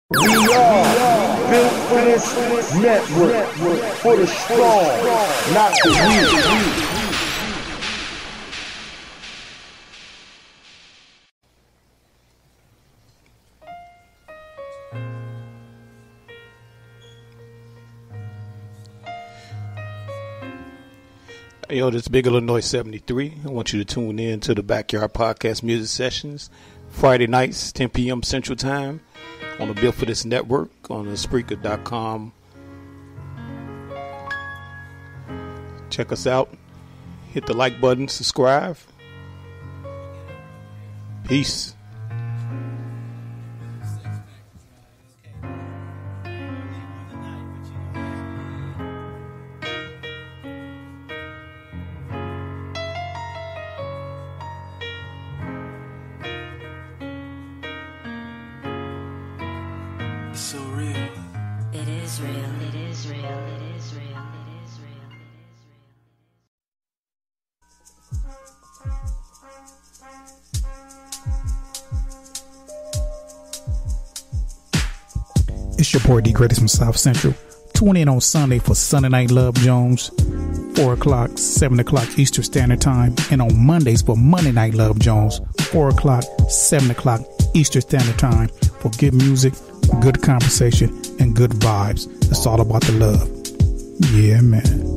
We are built for this network, for the strong, not the weak. Yo, this is Big Illinois 73. I want you to tune in to the Backyard Podcast Music Sessions, Friday nights, 10 p.m. Central Time, on the Built for This network, on the Spreaker.com. Check us out. Hit the like button, subscribe. Peace. So real. It is real. It is real. It is real. It is real. It's your boy D Greatest from South Central. Tune in on Sunday for Sunday Night Love Jones, 4 o'clock, 7 o'clock Eastern Standard Time, and on Mondays for Monday Night Love Jones, 4 o'clock, 7 o'clock Eastern Standard Time, for good music, good conversation, and good vibes. It's all about the love. Yeah, man.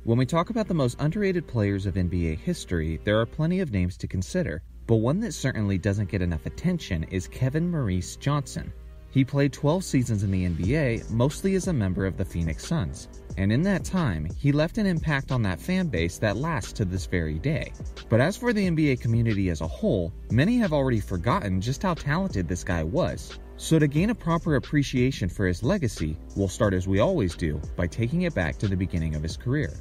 When we talk about the most underrated players of NBA history, there are plenty of names to consider, but one that certainly doesn't get enough attention is Kevin Maurice Johnson. He played 12 seasons in the NBA, mostly as a member of the Phoenix Suns, and in that time, he left an impact on that fan base that lasts to this very day. But as for the NBA community as a whole, many have already forgotten just how talented this guy was. So to gain a proper appreciation for his legacy, we'll start as we always do, by taking it back to the beginning of his career.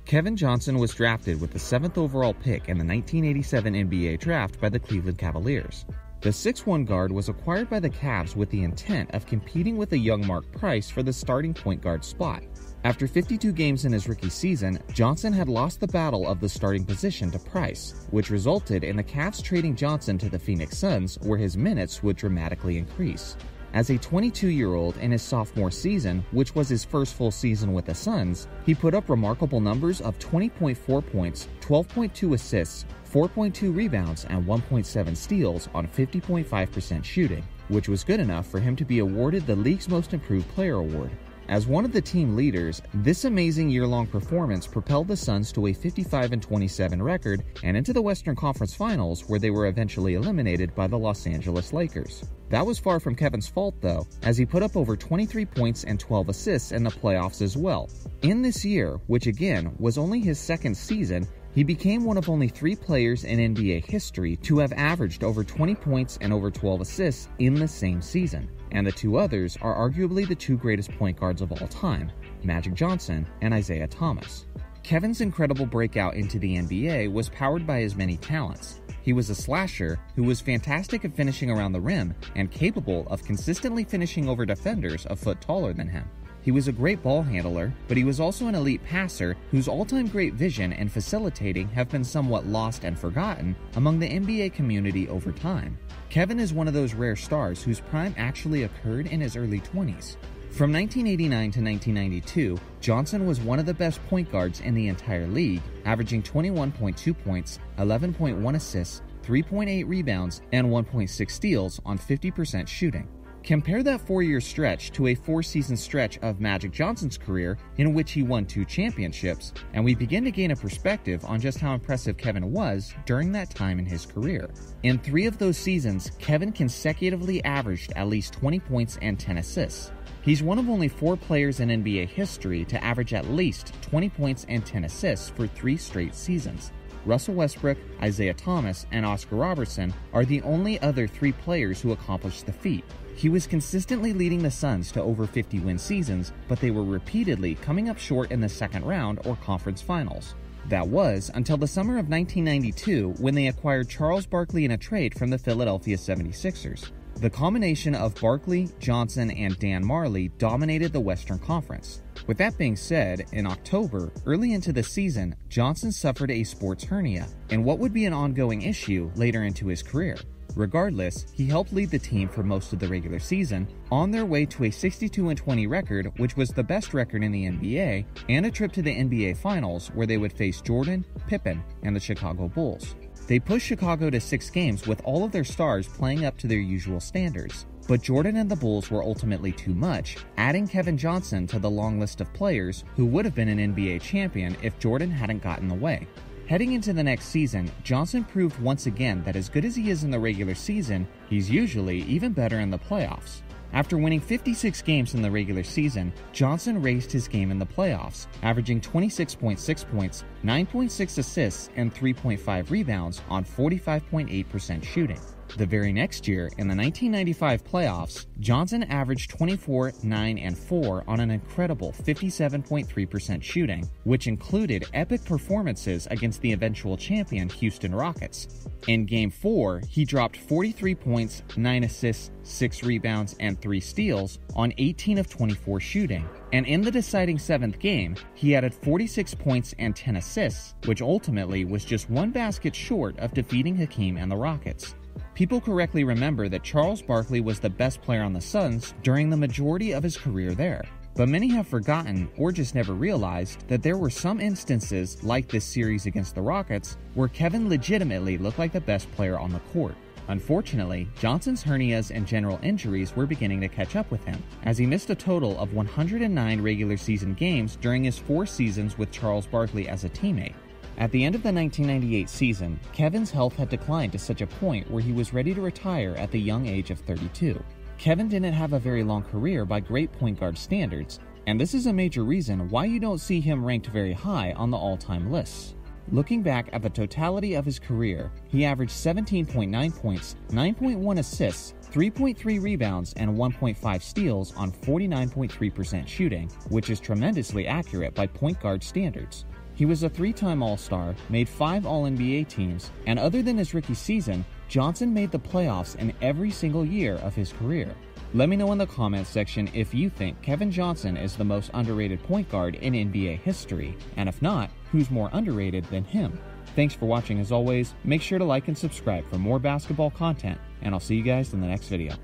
Kevin Johnson was drafted with the 7th overall pick in the 1987 NBA draft by the Cleveland Cavaliers. The 6'1" guard was acquired by the Cavs with the intent of competing with a young Mark Price for the starting point guard spot. After 52 games in his rookie season, Johnson had lost the battle of the starting position to Price, which resulted in the Cavs trading Johnson to the Phoenix Suns, where his minutes would dramatically increase. As a 22-year-old in his sophomore season, which was his first full season with the Suns, he put up remarkable numbers of 20.4 points, 12.2 assists, 4.2 rebounds, and 1.7 steals on 50.5% shooting, which was good enough for him to be awarded the league's Most Improved Player award. As one of the team leaders, this amazing year-long performance propelled the Suns to a 55-27 record and into the Western Conference Finals, where they were eventually eliminated by the Los Angeles Lakers. That was far from Kevin's fault though, as he put up over 23 points and 12 assists in the playoffs as well. In this year, which again was only his second season, he became one of only 3 players in NBA history to have averaged over 20 points and over 12 assists in the same season. And the 2 others are arguably the 2 greatest point guards of all time, Magic Johnson and Isaiah Thomas. Kevin's incredible breakout into the NBA was powered by his many talents. He was a slasher who was fantastic at finishing around the rim and capable of consistently finishing over defenders a foot taller than him. He was a great ball handler, but he was also an elite passer whose all-time great vision and facilitating have been somewhat lost and forgotten among the NBA community over time. Kevin is one of those rare stars whose prime actually occurred in his early 20s. From 1989 to 1992, Johnson was one of the best point guards in the entire league, averaging 21.2 points, 11.1 assists, 3.8 rebounds, and 1.6 steals on 50% shooting. Compare that 4-year stretch to a 4-season stretch of Magic Johnson's career in which he won 2 championships, and we begin to gain a perspective on just how impressive Kevin was during that time in his career. In 3 of those seasons, Kevin consecutively averaged at least 20 points and 10 assists. He's one of only 4 players in NBA history to average at least 20 points and 10 assists for 3 straight seasons. Russell Westbrook, Isaiah Thomas, and Oscar Robertson are the only other 3 players who accomplished the feat. He was consistently leading the Suns to over 50-win seasons, but they were repeatedly coming up short in the second round or conference finals. That was until the summer of 1992 when they acquired Charles Barkley in a trade from the Philadelphia 76ers. The combination of Barkley, Johnson, and Dan Marley dominated the Western Conference. With that being said, in October, early into the season, Johnson suffered a sports hernia, and what would be an ongoing issue later into his career. Regardless, he helped lead the team for most of the regular season, on their way to a 62-20 record, which was the best record in the NBA, and a trip to the NBA Finals where they would face Jordan, Pippen, and the Chicago Bulls. They pushed Chicago to 6 games with all of their stars playing up to their usual standards. But Jordan and the Bulls were ultimately too much, adding Kevin Johnson to the long list of players who would have been an NBA champion if Jordan hadn't gotten in the way. Heading into the next season, Johnson proved once again that as good as he is in the regular season, he's usually even better in the playoffs. After winning 56 games in the regular season, Johnson raised his game in the playoffs, averaging 26.6 points, 9.6 assists, and 3.5 rebounds on 45.8% shooting. The very next year, in the 1995 playoffs, Johnson averaged 24, 9, and 4 on an incredible 57.3% shooting, which included epic performances against the eventual champion Houston Rockets. In Game 4, he dropped 43 points, 9 assists, 6 rebounds, and 3 steals on 18 of 24 shooting. And in the deciding 7th game, he added 46 points and 10 assists, which ultimately was just 1 basket short of defeating Hakeem and the Rockets. People correctly remember that Charles Barkley was the best player on the Suns during the majority of his career there. But many have forgotten or just never realized that there were some instances like this series against the Rockets where Kevin legitimately looked like the best player on the court. Unfortunately, Johnson's hernias and general injuries were beginning to catch up with him, as he missed a total of 109 regular season games during his 4 seasons with Charles Barkley as a teammate. At the end of the 1998 season, Kevin's health had declined to such a point where he was ready to retire at the young age of 32. Kevin didn't have a very long career by great point guard standards, and this is a major reason why you don't see him ranked very high on the all-time lists. Looking back at the totality of his career, he averaged 17.9 points, 9.1 assists, 3.3 rebounds, and 1.5 steals on 49.3% shooting, which is tremendously accurate by point guard standards. He was a 3-time All-Star, made 5 All-NBA teams, and other than his rookie season, Johnson made the playoffs in every single year of his career. Let me know in the comments section if you think Kevin Johnson is the most underrated point guard in NBA history, and if not, who's more underrated than him. Thanks for watching as always, make sure to like and subscribe for more basketball content, and I'll see you guys in the next video.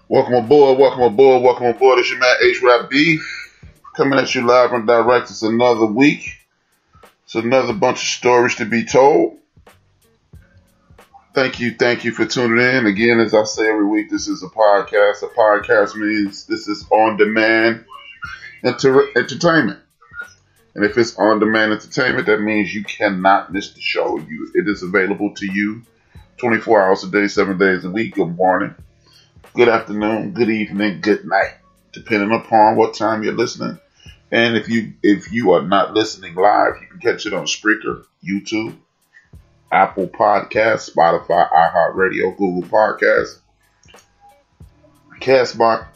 Welcome aboard, welcome aboard, welcome aboard. It's your man HRap B coming at you live and direct. It's another week. It's another bunch of stories to be told. Thank you for tuning in. Again, as I say every week, this is a podcast. A podcast means this is on-demand entertainment. And if it's on-demand entertainment, that means you cannot miss the show. It is available to you 24 hours a day, 7 days a week. Good morning, good afternoon, good evening, good night, depending upon what time you're listening. And if you are not listening live, you can catch it on Spreaker, YouTube, Apple Podcasts, Spotify, iHeartRadio, Google Podcasts, Castbox,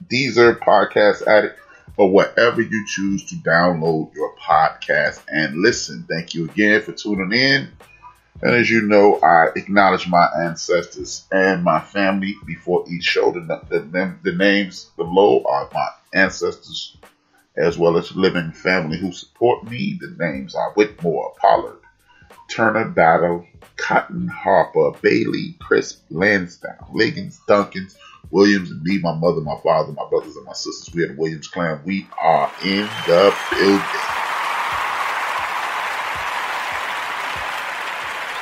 Deezer, Podcast Addict, or wherever you choose to download your podcast and listen. Thank you again for tuning in. And as you know, I acknowledge my ancestors and my family before each show. The names below are my ancestors as well as living family who support me. The names are Whitmore, Pollard, Turner, Battle, Cotton, Harper, Bailey, Crisp, Lansdowne, Liggins, Duncans, Williams, and me, my mother, my father, my brothers, and my sisters. We are the Williams clan. We are in the building.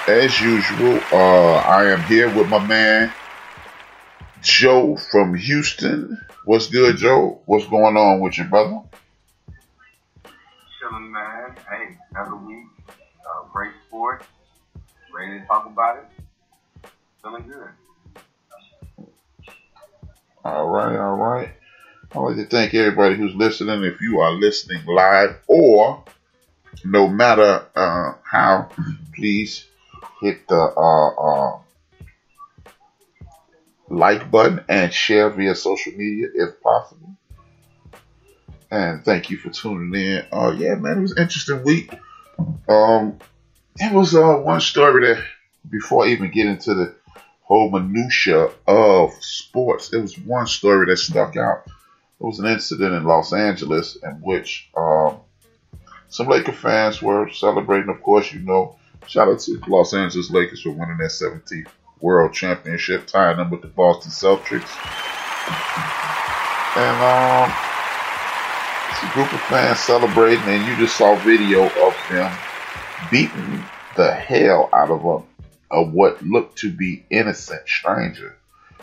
As usual, I am here with my man, Joe from Houston. What's good, Joe? What's going on with you, brother? Chilling, man. Hey, another week. Great sport. Ready to talk about it. Feeling good. All right. I'd like to thank everybody who's listening. If you are listening live or no matter how, please hit the like button and share via social media if possible. And thank you for tuning in. Yeah, man, it was an interesting week. It was one story that, before I even get into the whole minutia of sports, there was one story that stuck out. There was an incident in Los Angeles in which some Laker fans were celebrating. Of course, you know, shout out to Los Angeles Lakers for winning their 17th World Championship, tying them with the Boston Celtics. And it's a group of fans celebrating, and you just saw video of them beating the hell out of what looked to be innocent stranger.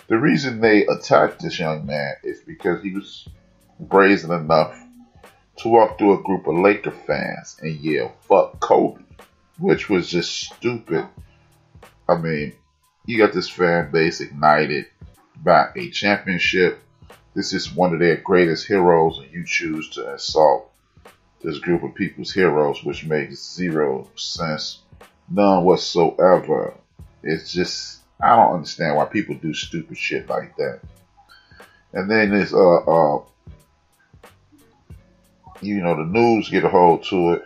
The reason they attacked this young man is because he was brazen enough to walk through a group of Laker fans and yell, "Fuck Kobe," which was just stupid. I mean, you got this fan base ignited by a championship. This is one of their greatest heroes, and you choose to insult this group of people's heroes, which makes zero sense, none whatsoever. It's just, I don't understand why people do stupid shit like that. And then there's you know, the news get a hold to it,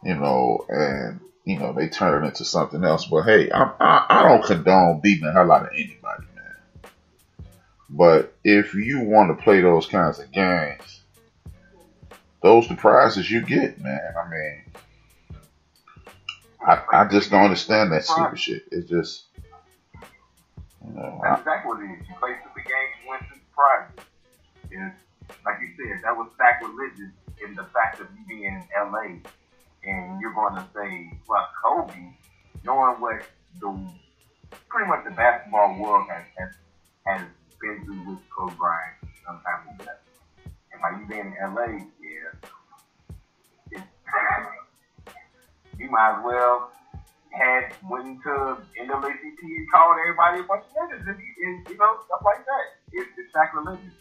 you know, and you know, they turn it into something else. But hey, I don't condone beating the hell out of anybody, man. But if you want to play those kinds of games, those the prizes you get, man. I mean, I just don't understand that stupid shit. It's just, you know. That's exactly what it is. You play stupid games, you win stupid prizes. And like you said, that was sacrilegious in the fact of you being in LA and you're going to say, well, Kobe, knowing what pretty much the basketball world has been through with Kobe Bryant sometime ago. And by you being in LA, you might as well went into NAACP and called everybody a bunch of niggas and you know, stuff like that. It's sacrilegious.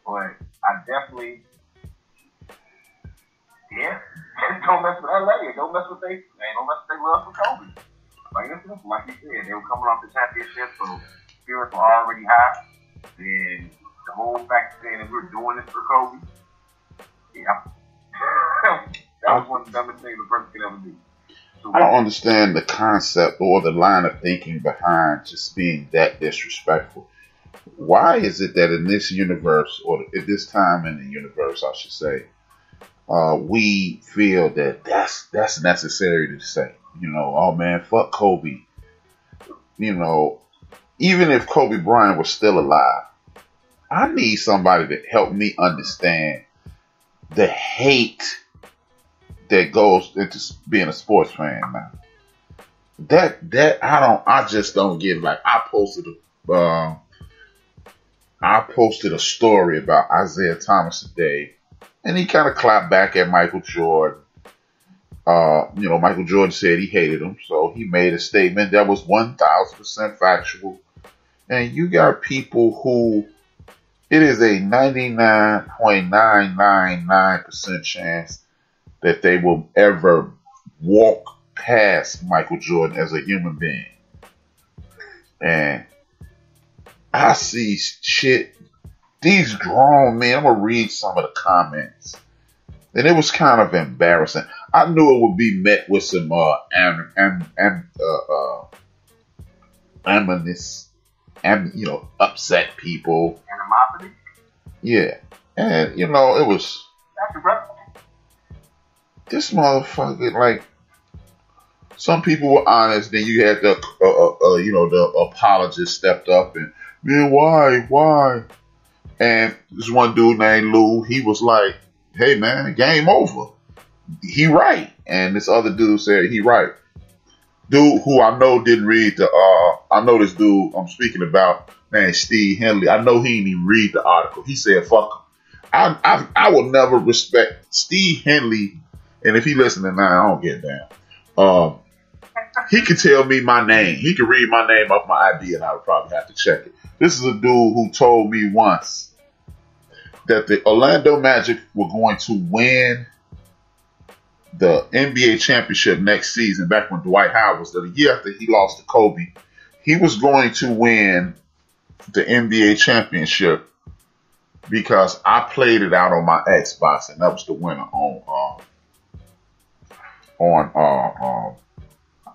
But I definitely, don't mess with LA. Don't mess with their love for Kobe. Like you said, they were coming off the championship, so spirits were already high. And the whole fact of saying that we're doing this for Kobe, that was one of the dumbest things a person could ever do. I don't understand the concept or the line of thinking behind just being that disrespectful. Why is it that in this universe, or at this time in the universe, I should say, we feel that that's necessary to say? You know, oh man, fuck Kobe. You know, even if Kobe Bryant was still alive, I need somebody to help me understand the hate that goes into being a sports fan now. I just don't get it. Like I posted a story about Isaiah Thomas today, and he kind of clapped back at Michael Jordan. You know, Michael Jordan said he hated him, so he made a statement that was 1,000% factual. And you got people who it is a 99.999% chance that they will ever walk past Michael Jordan as a human being. And I see shit these grown men, I'm going to read some of the comments. And it was kind of embarrassing. I knew it would be met with some upset people. Animosity? Yeah. And, it was... That's aggressive. This motherfucker, like, some people were honest. Then you had the apologist stepped up and, man, why? And this one dude named Lou, he was like, hey, man, game over. He right. And this other dude said he right. Dude who I know didn't read I know this dude I'm speaking about, man, Steve Henley. I know he didn't even read the article. He said, fuck him. I will never respect Steve Henley. And if he listening now, I don't get down. He could tell me my name. He could read my name off my ID and I would probably have to check it. This is a dude who told me once that the Orlando Magic were going to win the NBA championship next season, back when Dwight Howard was there, the year after he lost to Kobe. He was going to win the NBA championship because I played it out on my Xbox, and that was the winner on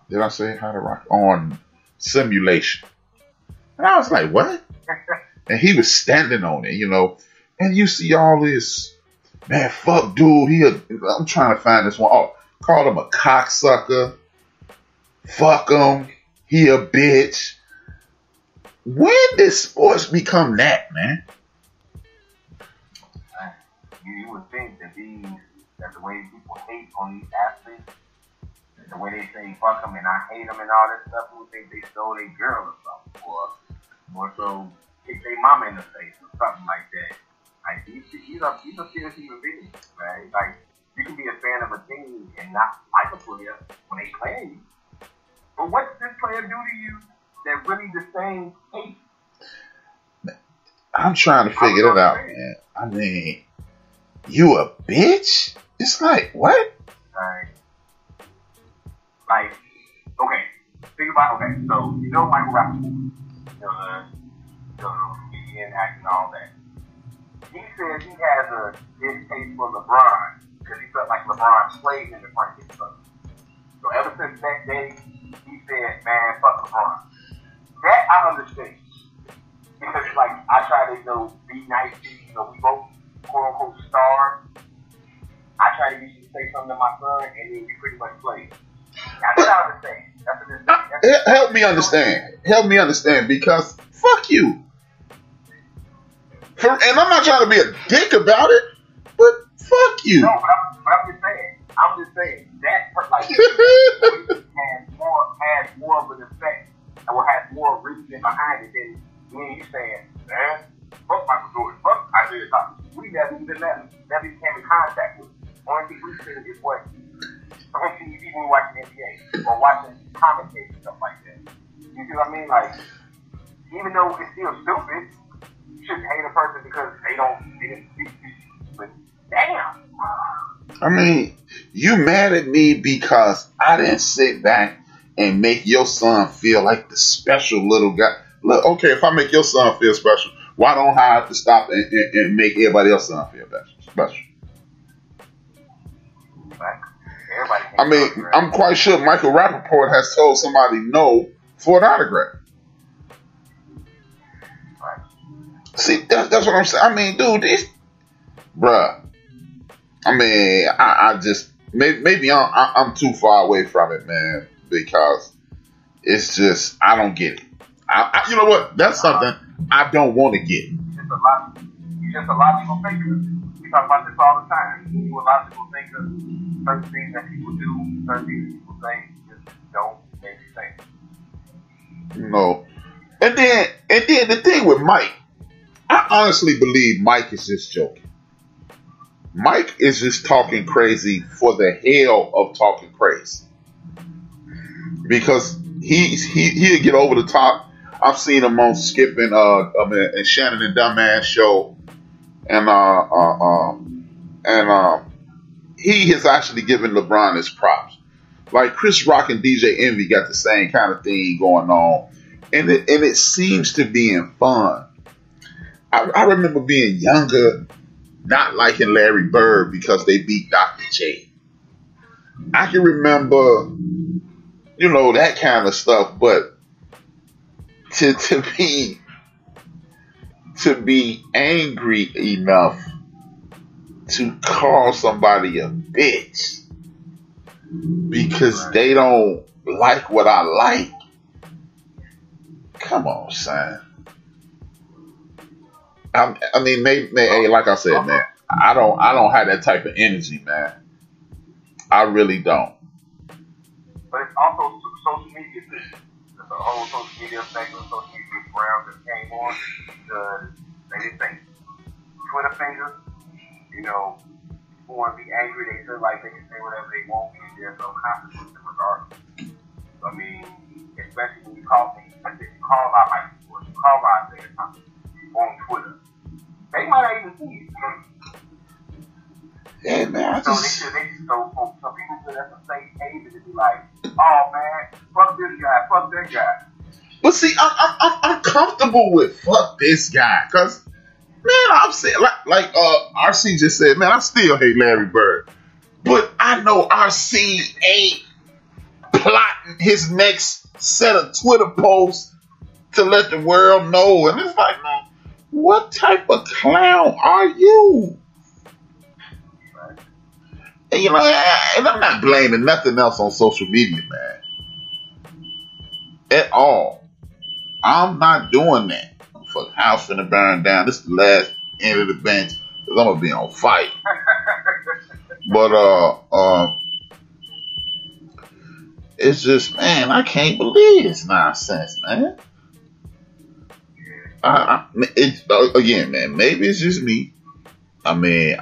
did I say how to rock? On simulation. And I was like, what? And he was standing on it, and you see all this, man, fuck dude, I'm trying to find this one. Oh, called him a cocksucker. Fuck him. He a bitch. When did sports become that, man? You would think that the way people hate on these athletes, the way they say fuck them and I hate them and all that stuff, you would think they stole their girl or something, or more so kick their mama in the face or something like that. Like these are serious human beings, right? Like you can be a fan of a team and not like a player when they play you. But what does this player do to you that really the same hate? I'm trying to figure it out, man. I mean, you a bitch? It's like, what? Like, okay, think about, so Michael Rappaport, the comedian, acting, all that. He said he has a distaste for LeBron because he felt like LeBron played in the front of his son. So ever since that day, he said, man, fuck LeBron. That I understand. Because, like, I try to, be nice to you. We both, quote-unquote, stars. I try to get you to say something to my son, and then you pretty much play. Now, that's what I understand. Help me understand. Help me understand, because fuck you. And I'm not trying to be a dick about it, but fuck you. No, but I'm just saying that like has more of an effect and will have more reason behind it than me saying, man, fuck Michael Jordan, fuck Isaiah Thomas. We never even never came in contact with it. Only thing we see is what on TV when we watching NBA or watching commentators and stuff like that. You see what I mean? Like, even though it's still stupid, you shouldn't hate a person because they didn't speak to you. But damn. I mean, you mad at me because I didn't sit back and make your son feel like the special little guy. Look, okay, if I make your son feel special, why don't I have to stop and make everybody else's son feel special? I mean, I'm quite sure Michael Rappaport has told somebody no for an autograph. See, that's what I'm saying. I mean, dude, bruh. I mean, I just maybe I'm too far away from it, man, because it's just I don't get it. You know what? That's something I don't want to get. You're just a logical thinker. We talk about this all the time. You're a logical thinker. Certain things that people do, certain things that people say, just don't make sense. No. And then the thing with Mike, I honestly believe Mike is just joking. Mike is just talking crazy for the hell of talking crazy. Because he'll get over the top. I've seen him on Skip and Shannon and Dumbass show. And he has actually given LeBron his props. Like Chris Rock and DJ Envy got the same kind of thing going on. And it seems to be in fun. I remember being younger, not liking Larry Bird because they beat Dr. J. I can remember, that kind of stuff, but to be angry enough to call somebody a bitch because they don't like what I like. Come on, son. I mean, maybe, like I said, man, I don't have that type of energy, man. I really don't. But it's also social media thing. The whole social media thing, the social media ground that came on. They didn't think Twitter fingers, people want to be angry, they feel like they can say whatever they want, and there's no consequence in regardless. I mean, especially when you call things, like if you call out high school, you call out there something on Twitter, they might not even see it. Yeah, man. So people feel that's a safe haven to be like, oh man, fuck this guy, fuck that guy. But see, I'm comfortable with fuck this guy, cause man, I'm saying like RC just said, man, I still hate Larry Bird, but I know RC ain't plotting his next set of Twitter posts to let the world know, and it's like, man, what type of clown are you? And and I'm not blaming nothing else on social media, man, at all. I'm not doing that. Fuck, house finna burn down. This is the last end of the bench because I'm gonna be on fire. But it's just, man, I can't believe this nonsense, man. Again, man, maybe it's just me. I mean,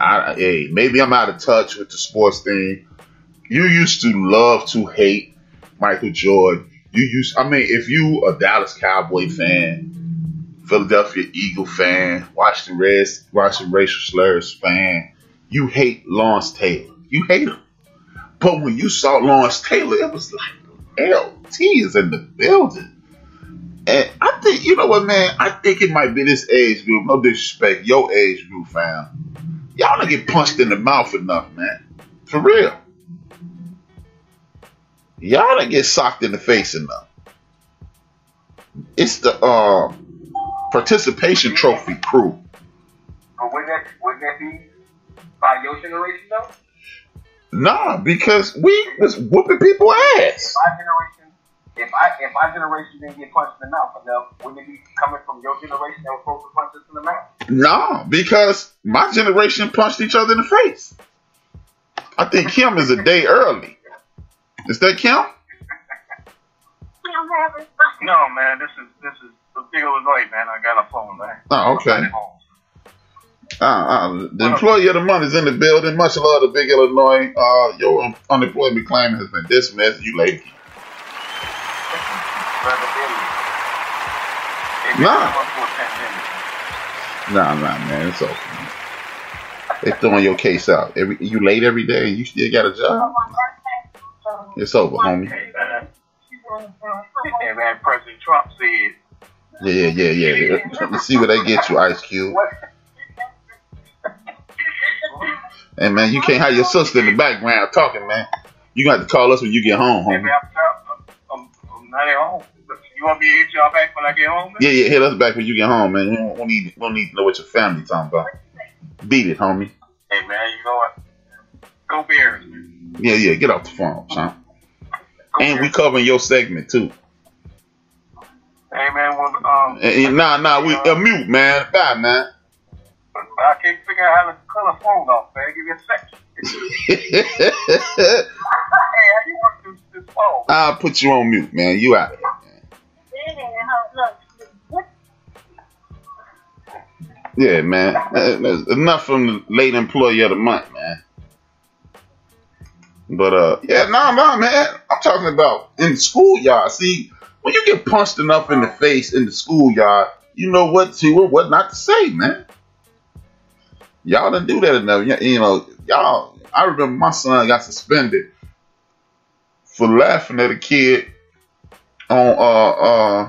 maybe I'm out of touch with the sports thing. You used to love to hate Michael Jordan. If you a Dallas Cowboy fan, Philadelphia Eagle fan, watching racial slurs fan, you hate Lawrence Taylor. You hate him. But when you saw Lawrence Taylor, it was like, LT is in the building. And I think, you know what, man? I think it might be this age group. No disrespect, your age group, fam. Y'all don't get punched in the mouth enough, man. For real. Y'all don't get socked in the face enough. It's the participation trophy crew. But wouldn't that be by your generation, though? Nah, because we was whooping people's ass. If our generation didn't get punched in the mouth enough, wouldn't it be coming from your generation that was supposed to punch us in the mouth? No, because my generation punched each other in the face. I think Kim is a day early. Is that Kim? No, man. This is the big Illinois, man. I got a phone, man. Oh, okay. The employee of the month is in the building. Much love to Big Illinois. Your unemployment claim has been dismissed. You late. Nah, man. It's okay. They throwing your case out. You late every day and you still got a job? It's over, homie. Yeah, man. President Trump said. Yeah. Let's see where they get you, Ice Cube. Hey, man, you can't have your sister in the background talking, man. You got to call us when you get home, homie. I'm not at home. You want me to hit y'all back when I get home, man? Yeah, hit us back when you get home, man. We don't need to know what your family talking about. Beat it, homie. Hey, man, you know what? Go Bears, man. Yeah, get off the phone, son. And we covering your segment, too. Hey, man, we mute, man. Bye, man. I can't figure out how to cut a phone off, man. Give me a second. Hey, how you work this phone? I'll put you on mute, man. You out of here, man. Yeah, man. Enough from the late employee of the month, man. But, no, man. I'm talking about in the schoolyard. See, when you get punched enough in the face in the schoolyard, you know what to or what not to say, man. Y'all didn't do that enough. Y'all, I remember my son got suspended for laughing at a kid on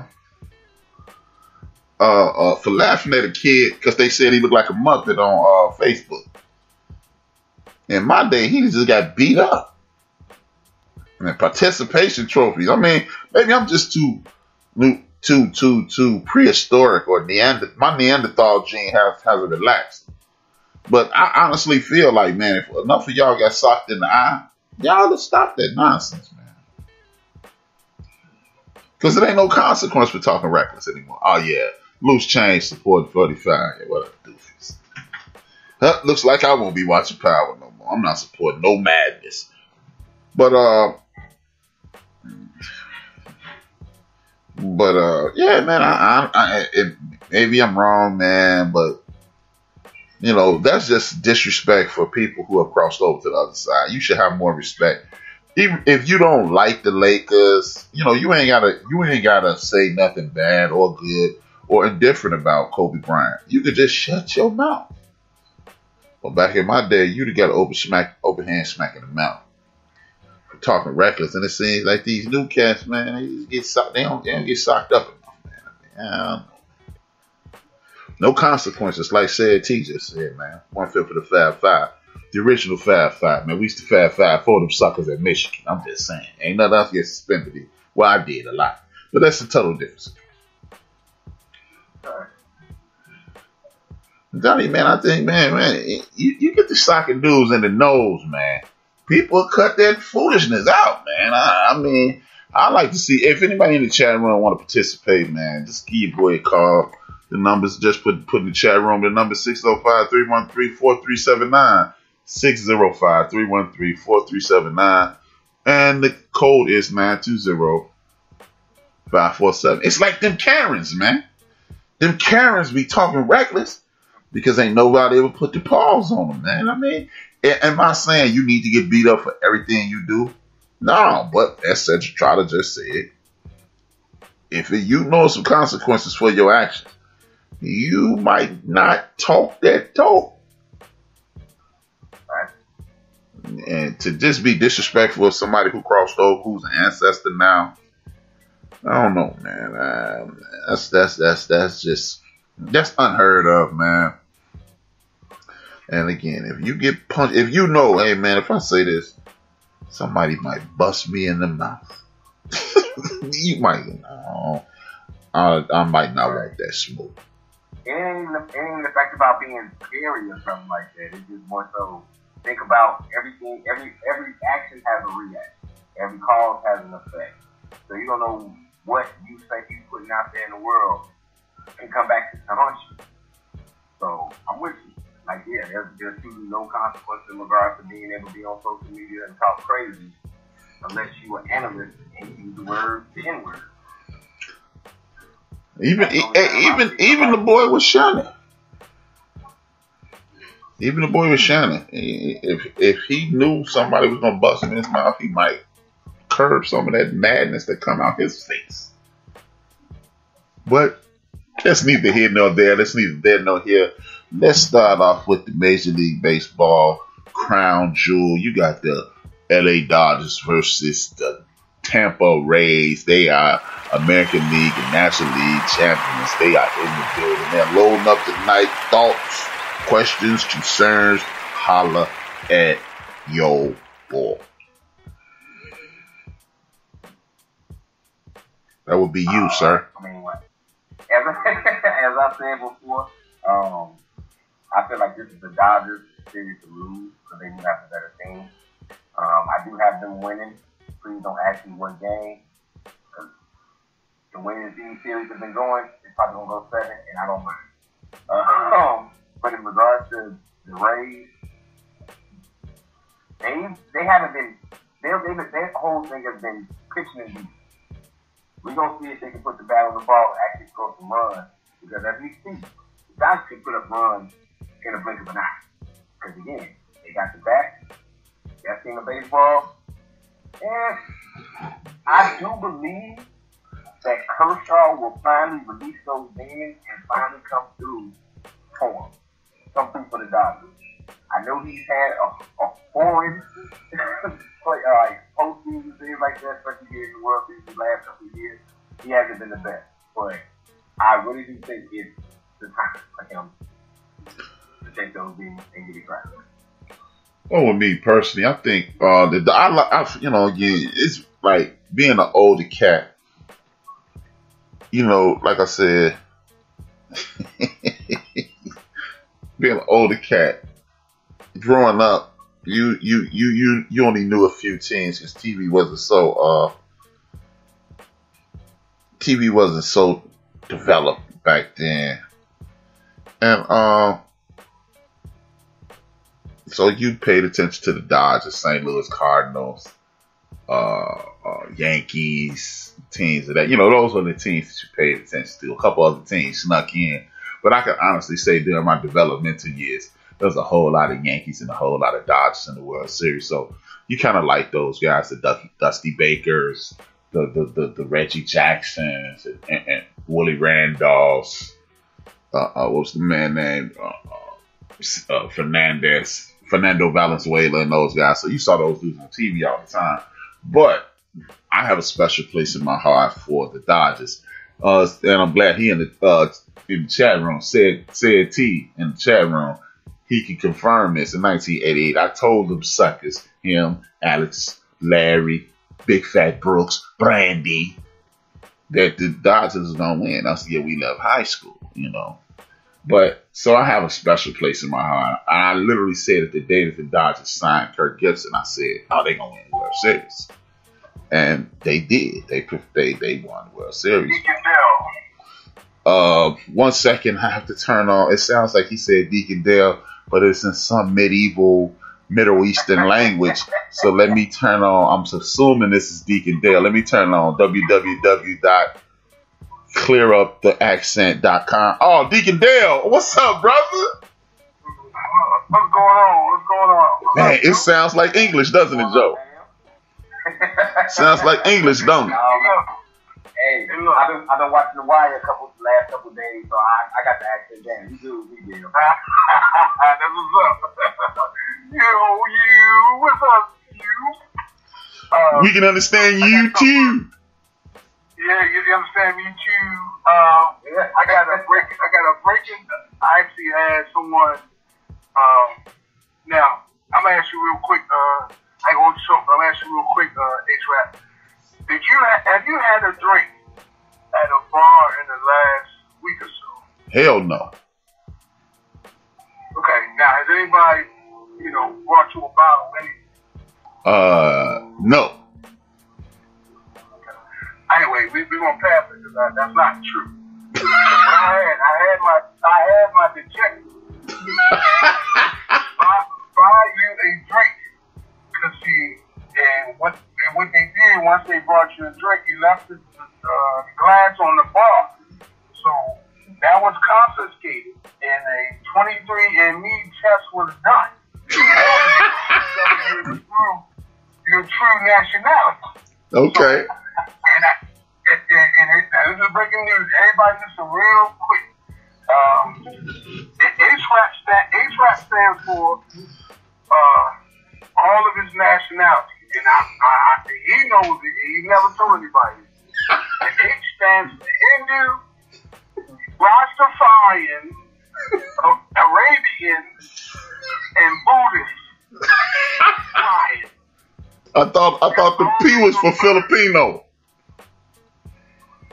for laughing at a kid because they said he looked like a Muppet on Facebook. In my day, he just got beat up. And participation trophies. I mean, maybe I'm just too prehistoric, or my Neanderthal gene has relaxed. But I honestly feel like, man, if enough of y'all got socked in the eye, y'all to stop that nonsense, man. Because there ain't no consequence for talking reckless anymore. Oh yeah, loose change support 45. Yeah, what a doofus. Looks like I won't be watching Power no more. I'm not supporting no madness. But yeah, man. Maybe I'm wrong, man, but you know, that's just disrespect for people who have crossed over to the other side. You should have more respect. Even if you don't like the Lakers, you know, you ain't gotta say nothing bad or good or indifferent about Kobe Bryant. You could just shut your mouth. But back in my day, you'd have got an open hand smack in the mouth for talking reckless. And it seems like these new cats, man, they just get socked. They don't get socked up enough, man. I don't know. No consequences, like said T just said, man. 1/5 of the Fab Five. The original Fab Five, man. We used to Fab Five for them suckers at Michigan. I'm just saying. Ain't nothing else get suspended. Well, I did a lot. But that's a total difference. Johnny, man, I think, man, you get the soccer dudes in the nose, man. People cut that foolishness out, man. I mean, I like to see, if anybody in the chat room want to participate, man, just give your boy a call. The numbers just put in the chat room. The number 605-313-4379. 605-313-4379. And the code is 920-547. It's like them Karens, man. Them Karens be talking reckless because ain't nobody ever put the paws on them, man. I mean, am I saying you need to get beat up for everything you do? No, but as try to just say it. If you know some consequences for your actions, you might not talk that talk. Right. And to just be disrespectful of somebody who crossed over, who's an ancestor now, I don't know, man. That's unheard of, man. And again, if you get punched, if you know, hey man, if I say this, somebody might bust me in the mouth. You might, I might not want that smoke. It ain't even the fact about being scary or something like that. It's just more so think about everything. Every action has a reaction. Every cause has an effect. So you don't know what you think you're putting out there in the world can come back to haunt you. So I'm with you. Like, yeah, there's truly no consequence in regards to being able to be on social media and talk crazy unless you are an analyst and use the N-word. Even the boy was shining. Even the boy was shining. If he knew somebody was gonna bust him in his mouth, he might curb some of that madness that come out his face. But that's neither here nor there. That's neither there nor here. Let's start off with the Major League Baseball crown jewel. You got the LA Dodgers versus the Tampa Rays. They are American League and National League champions. They are in the building. They're loading up tonight. Thoughts, questions, concerns, holla at yo boy. That would be you, sir. I mean, what? As I said before, I feel like this is the Dodgers series to lose because they do have a better team. I do have them winning. Please don't ask me what game. Because the way these series have been going, it's probably going to go 7, and I don't mind. But in regards to the Rays, they haven't been, their whole thing has been pitching and defense. We're going to see if they can put the bat on the ball and actually score some runs. Because as we see, the guys can put up runs in a blink of an eye. Because again, they got the bat, best team of baseball, and I do believe that Kershaw will finally release those demons and finally come through for him. Come through for the Dodgers. I know he's had a foreign postseason, things like that, especially here in the World Series the last couple of years. He hasn't been the best. But I really do think it's the time for him to take those beans and get it cracking. Well, with me personally, I think it's like being an older cat. You know, like I said, being an older cat, growing up, you only knew a few teams because TV wasn't so developed back then, and so you paid attention to the Dodgers, St. Louis Cardinals, Yankees, teams of that. You know, those were the teams that you paid attention to. A couple other teams snuck in. But I can honestly say during my developmental years, there was a whole lot of Yankees and a whole lot of Dodgers in the World Series. So you kind of like those guys, the Dusty Bakers, the Reggie Jacksons, and Willie Randolphs. What was the man named? Fernando Valenzuela and those guys. So you saw those dudes on TV all the time. But I have a special place in my heart for the Dodgers. And I'm glad he in the chat room said T in the chat room. He can confirm this. In 1988, I told them suckers, him, Alex, Larry, Big Fat Brooks, Brandy, that the Dodgers was gonna win. That's the year we left high school, you know. But so I have a special place in my heart. And I literally said it the day that the Dodgers signed Kirk Gibson. I said, "Oh, they gonna win the World Series," and they did. They won the World Series. 1 second, I have to turn on. It sounds like he said Deacon Dale, but it's in some medieval Middle Eastern language. So let me turn on. I'm assuming this is Deacon Dale. Let me turn on www.clearuptheaccent.com. Oh, Deacon Dale, what's up, brother? What's going on? Man, it sounds like English, doesn't it, Joe? Sounds like English, don't it? Hey, I've been watching The Wire last couple days, so I got the accent down. You do, we do. That's what's up. What's up, you? We can understand you too. Yeah, you understand me too. I got a breaking. I actually had someone. Now I'm gonna ask you real quick. I ain't gonna show. I'm gonna ask you real quick. HRap. Have you had a drink at a bar in the last week or so? Hell no. Okay. Now has anybody, brought you a bottle? No. Anyway, we're gonna pass it because that's not true. I had my detective buy you a drink, cause and what they did once they brought you a drink, you left the glass on the bar, so that was confiscated, and a 23andMe test was done. Your true nationality. Okay. And this is breaking news. Everybody listen real quick. HRap stands for all of his nationality. And he knows it. He never told anybody. The H stands for Hindu, Rastafarian, Arabian, and Buddhist. I thought the P was for Filipino.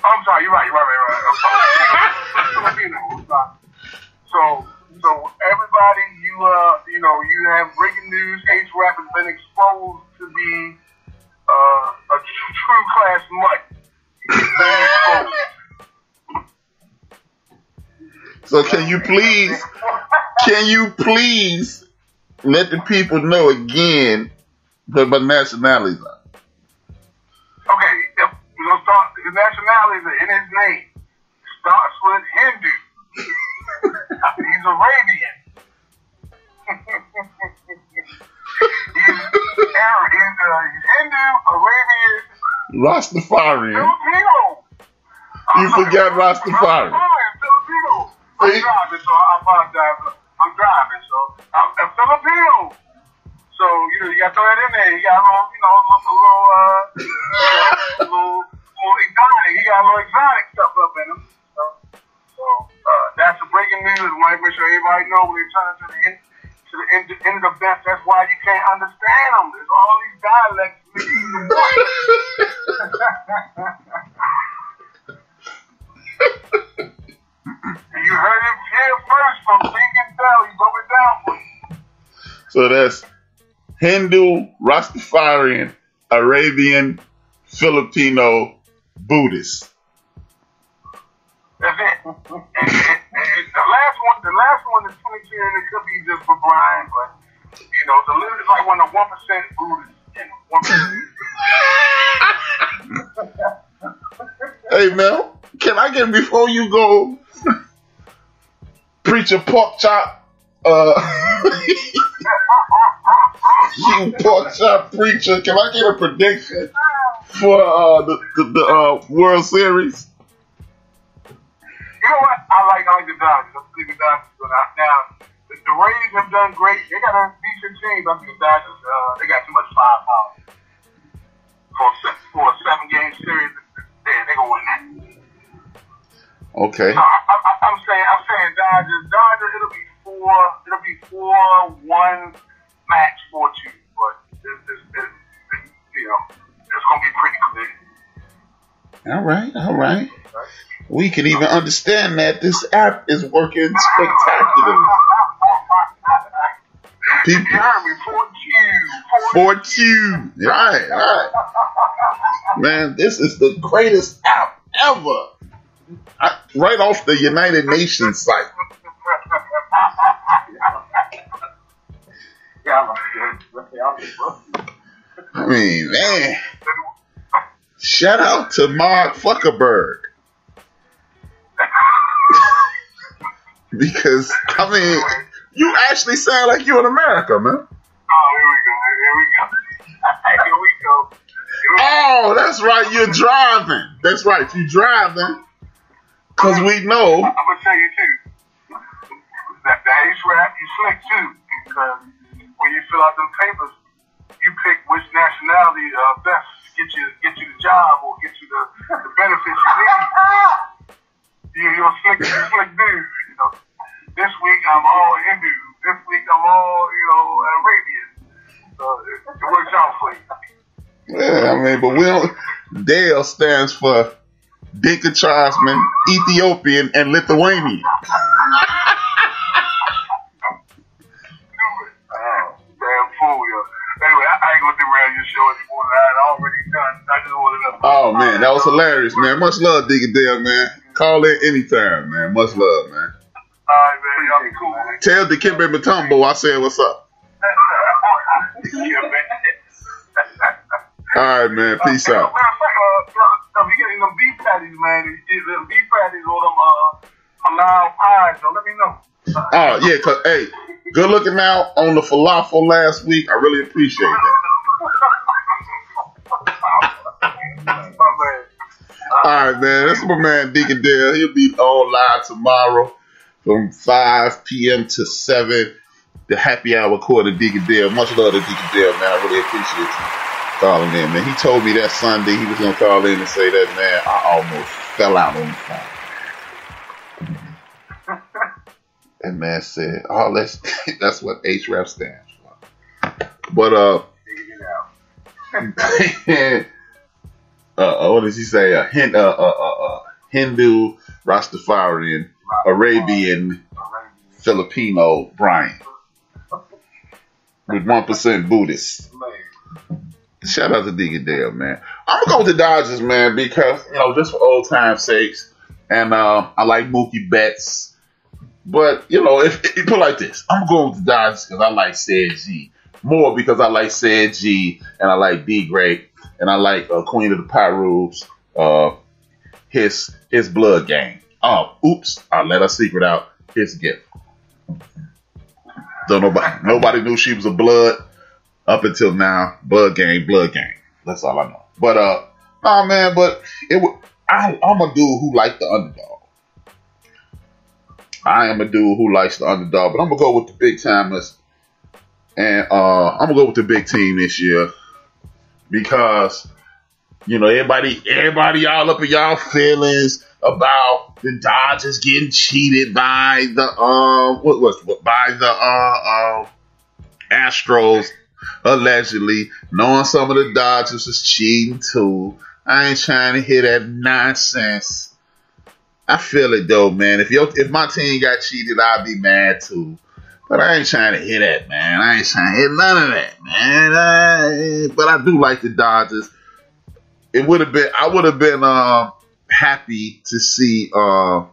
I'm sorry, you're right. Filipino. So everybody, you have breaking news. HRap has been exposed to be a true class mutt. So can you please let the people know again what my nationalities are? Okay, we're gonna start. His nationalities are in his name. Starts with Hindu. He's Arabian. He's Hindu, Arabian, Rastafarian. Filipino. You forgot Rastafarian. Filipino. I'm driving, so I apologize. I'm driving, so I'm Filipino. So you got to throw that in there. You got a little exotic. He got a little exotic stuff up in him. So sure everybody knows when they turn to the end of the bench. That's why you can't understand them. There's all these dialects mixed into one. You heard it here first from Deacon Bell. He broke it down for you. So that's Hindu, Rastafarian, Arabian, Filipino, Buddhist. That's it. And the last one is 22, and it could be just for Brian, but you know, the limit is like one of 1% Buddhists and 1%. Hey Mel, can I get before you go preach a pork chop? You pork chop preacher. Can I get a prediction for the World Series? You know what? I like the Dodgers. I think the Dodgers are good. Now, the Rays have done great. They got a decent team. I think the Dodgers, they got too much firepower for a 7-game series. They're gonna win that. Okay. So I'm saying Dodgers. It'll be 4-1 match 4-2, but it's gonna be pretty clear. All right. We can even understand that this app is working spectacularly. People, You heard me, 4Q. Right. Man, this is the greatest app ever. Right off the United Nations site. I mean, man. Shout out to Mark Zuckerberg. Because, I mean, you actually sound like you're in America, man. Oh, here we go. Oh, that's right, you're driving. That's right, you're driving. Because we know. I'm going to tell you, too, that the HRap, you slick, too. Because when you fill out them papers, you pick which nationality best get you the job or get you the benefits you need. You're a slick dude. You know, this week I'm all Hindu. This week I'm all Arabian. So it works out for you. Yeah, I mean, but we don't. Dale stands for Dinka Tribesman, Ethiopian, and Lithuanian. Damn fool, yo. Anyway, I ain't gonna derail your show anymore. I already done. I just wanted to. Oh man, that was hilarious, man. Much love, Digga Dale, man. Call in anytime, man. Much love, man. Alright, man. Y'all be cool, man. Tell the Kimbe Matumbo I said what's up. Yeah, man. All right, man. Peace out. Matter of fact, if you getting them beef patties, man, them beef patties or them allowed pies, so let me know. Oh yeah, cause hey, good looking out on the falafel last week. I really appreciate that. All right, man. That's my man Deacon Dale. He'll be on live tomorrow from 5 p.m. to 7. The happy hour quarter, Deacon Dale. Much love to Deacon Dale, man. I really appreciate you calling in, man. He told me that Sunday he was gonna call in and say that, man. I almost fell out on the phone. That man said, "Oh, that's what HRap stands for." But what did he say? Hindu, Rastafarian, Arabian, Filipino, Brian, with 1% Buddhist. Shout out to Deacon Dale, man. I'm gonna go with the Dodgers, man, because just for old time's sakes, and I like Mookie Betts. But if you put it like this, I'm going with the Dodgers because I like Said G more because I like Said G and I like D Great and I like Queen of the Pyrus, his blood gang. Oops, I let her secret out. His gift. So nobody knew she was a blood up until now. Blood gang. That's all I know. But nah, man. But I'm a dude who likes the underdog. I am a dude who likes the underdog, but I'm gonna go with the big timers, and I'm gonna go with the big team this year because You know, everybody all up in y'all feelings about the Dodgers getting cheated by the Astros, allegedly, knowing some of the Dodgers is cheating too. I ain't trying to hear that nonsense. I feel it though, man. If my team got cheated, I'd be mad too. But I ain't trying to hear that, man. I ain't trying to hear none of that, man. But I do like the Dodgers. I would have been happy to see. I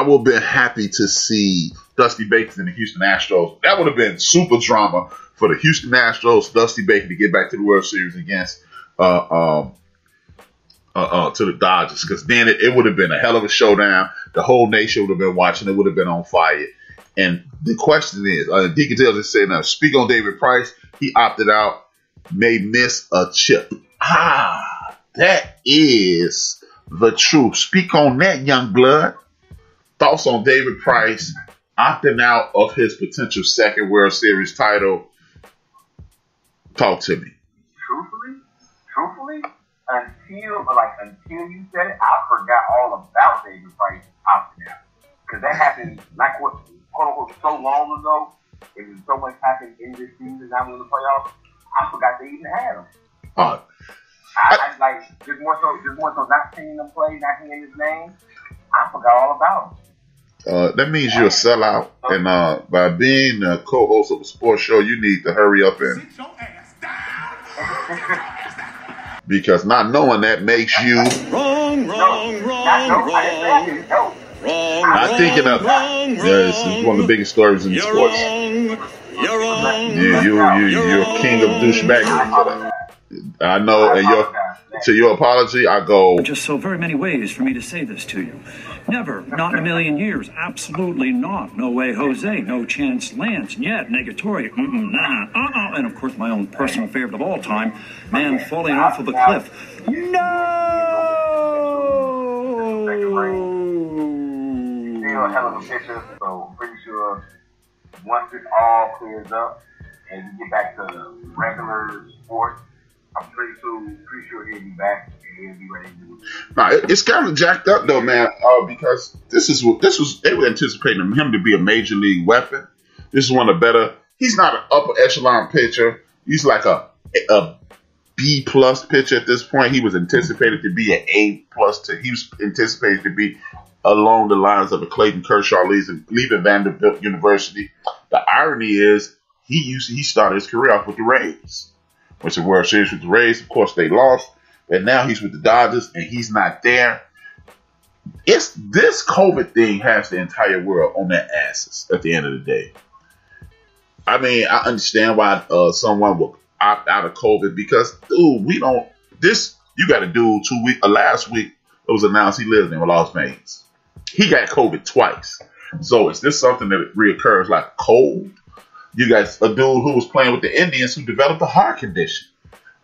would have been happy to see Dusty Baker and the Houston Astros. That would have been super drama for the Houston Astros, Dusty Baker to get back to the World Series against to the Dodgers, because then it would have been a hell of a showdown. The whole nation would have been watching. It would have been on fire. And the question is, Deacon Taylor just said, now, speak on David Price. He opted out, may miss a chip. That is the truth. Speak on that, young blood. Thoughts on David Price opting out of his potential second World Series title? Talk to me. Truthfully, until you said it, I forgot all about David Price opting out. Because that happened, like what, quote unquote, so long ago. It was so much happened in this season, now in the playoffs. I forgot they even had him. I like just more so not seeing him play, not hearing his name. I forgot all about him. That means you're a sellout, and by being a co-host of a sports show, you need to hurry up and sit your ass down. Because not knowing that makes you wrong. Not thinking of this is one of the biggest stories in sports. You're king of douchebaggery. I know, and to your apology, I go. Just so very many ways for me to say this to you. Never, not in a million years, absolutely not. No way, Jose, no chance, Lance, and yet, negatory, and of course my own personal favorite of all time, man falling off of a cliff. No! Still a hell of a picture, so pretty sure once it all clears up and we get back to regular sports, I'm pretty sure he'll be back and he'll be ready to do it. Nah, it's kind of jacked up though, man, because they were anticipating him to be a major league weapon. This is one of the better. He's not an upper echelon pitcher. He's like a B plus pitcher at this point. He was anticipated to be an A plus. He was anticipated to be along the lines of a Clayton Kershaw leaving Vanderbilt University. The irony is he started his career off with the Rays. Went to the World Series with the Rays. Of course, they lost. And now he's with the Dodgers, and he's not there. This COVID thing has the entire world on their asses at the end of the day. I mean, I understand why someone would opt out of COVID because, dude, you got a dude last week it was announced he lives in Las Vegas. He got COVID twice. So is this something that reoccurs like cold? You got a dude who was playing with the Indians who developed a heart condition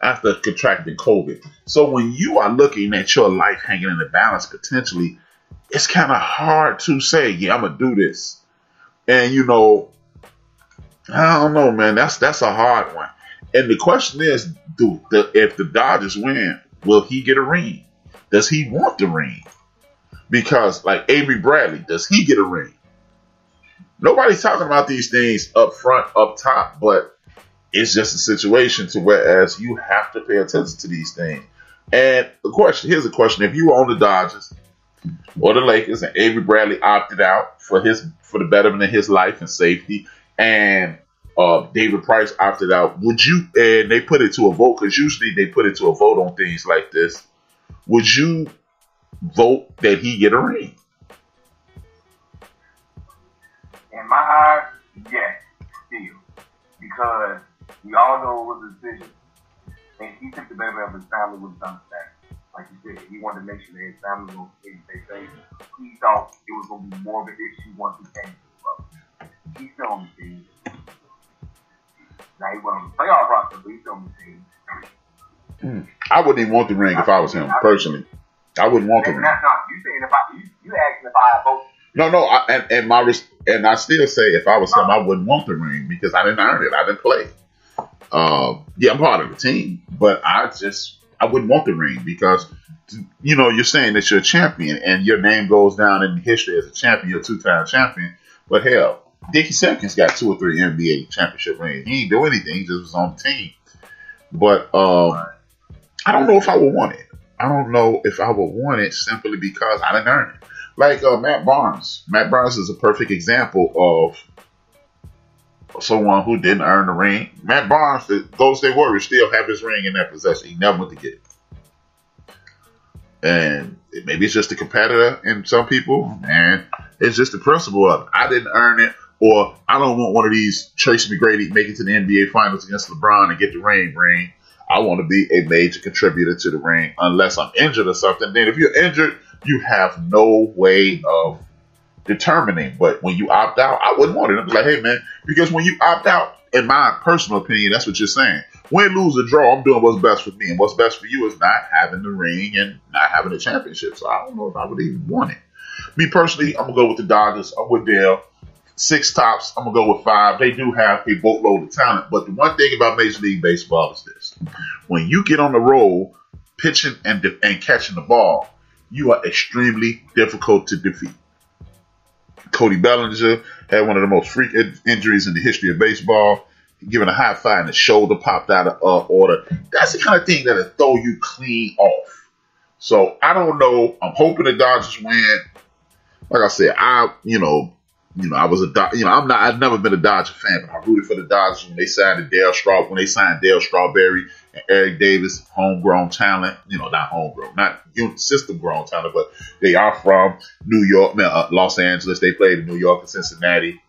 after contracting COVID. So when you are looking at your life hanging in the balance potentially, it's kind of hard to say, yeah, I'm going to do this. And, I don't know, man. That's a hard one. And the question is, if the Dodgers win, will he get a ring? Does he want the ring? Because, like Avery Bradley, does he get a ring? Nobody's talking about these things up front, up top, but it's just a situation to whereas you have to pay attention to these things. And here's a question. If you were on the Dodgers or the Lakers and Avery Bradley opted out for the betterment of his life and safety, and David Price opted out, would you, and they put it to a vote, because usually they put it to a vote on things like this, would you vote that he get a ring? In my eyes, yes, still. Because we all know it was a decision. And he took the betterment of his family with his understanding. Like you said, he wanted to make sure that his family was going to stay safe. He thought it was going to be more of an issue once he came to the club. He's still on the team. Now he went on the playoff roster, but he's still on the team. I wouldn't even want the ring if I was him, personally. I wouldn't want the ring. That's not, you saying you asking if I vote. No, and I still say if I was him, I wouldn't want the ring because I didn't earn it. I didn't play. yeah, I'm part of the team, but I wouldn't want the ring because, you know, you're saying that you're a champion and your name goes down in history as a champion, you're a 2-time champion. But hell, Dickie Simpkins got 2 or 3 NBA championship rings. He ain't do anything. He just was on the team. But I don't know if I would want it. I don't know if I would want it simply because I didn't earn it. Like Matt Barnes. Matt Barnes is a perfect example of someone who didn't earn the ring. Matt Barnes, the Golden State Warriors still have his ring in their possession. He never went to get it. And maybe it's just a competitor in some people, and it's just the principle of it. I didn't earn it, or I don't want one of these Tracy McGrady make it to the NBA Finals against LeBron and get the ring. I want to be a major contributor to the ring unless I'm injured or something. Then if you're injured, you have no way of determining. But when you opt out, I wouldn't want it. I'm like, hey, man, because when you opt out, in my personal opinion, that's what you're saying. Win, lose, or draw, I'm doing what's best for me. And what's best for you is not having the ring and not having the championship. So I don't know if I would even want it. Me personally, I'm going to go with the Dodgers. I'm with Dale. 6 tops, I'm going to go with 5. They do have a boatload of talent. But the one thing about Major League Baseball is this. When you get on the roll, pitching and catching the ball, you are extremely difficult to defeat. Cody Bellinger had one of the most freak injuries in the history of baseball. Given a high five and the shoulder popped out of order. That's the kind of thing that'll throw you clean off. So I don't know. I'm hoping the Dodgers win. Like I said, I was I've never been a Dodger fan, but I rooted for the Dodgers when they signed Dale Strawberry and Eric Davis, homegrown talent. Not homegrown, not system-grown talent, but they are from New York, Los Angeles. They played in New York and Cincinnati.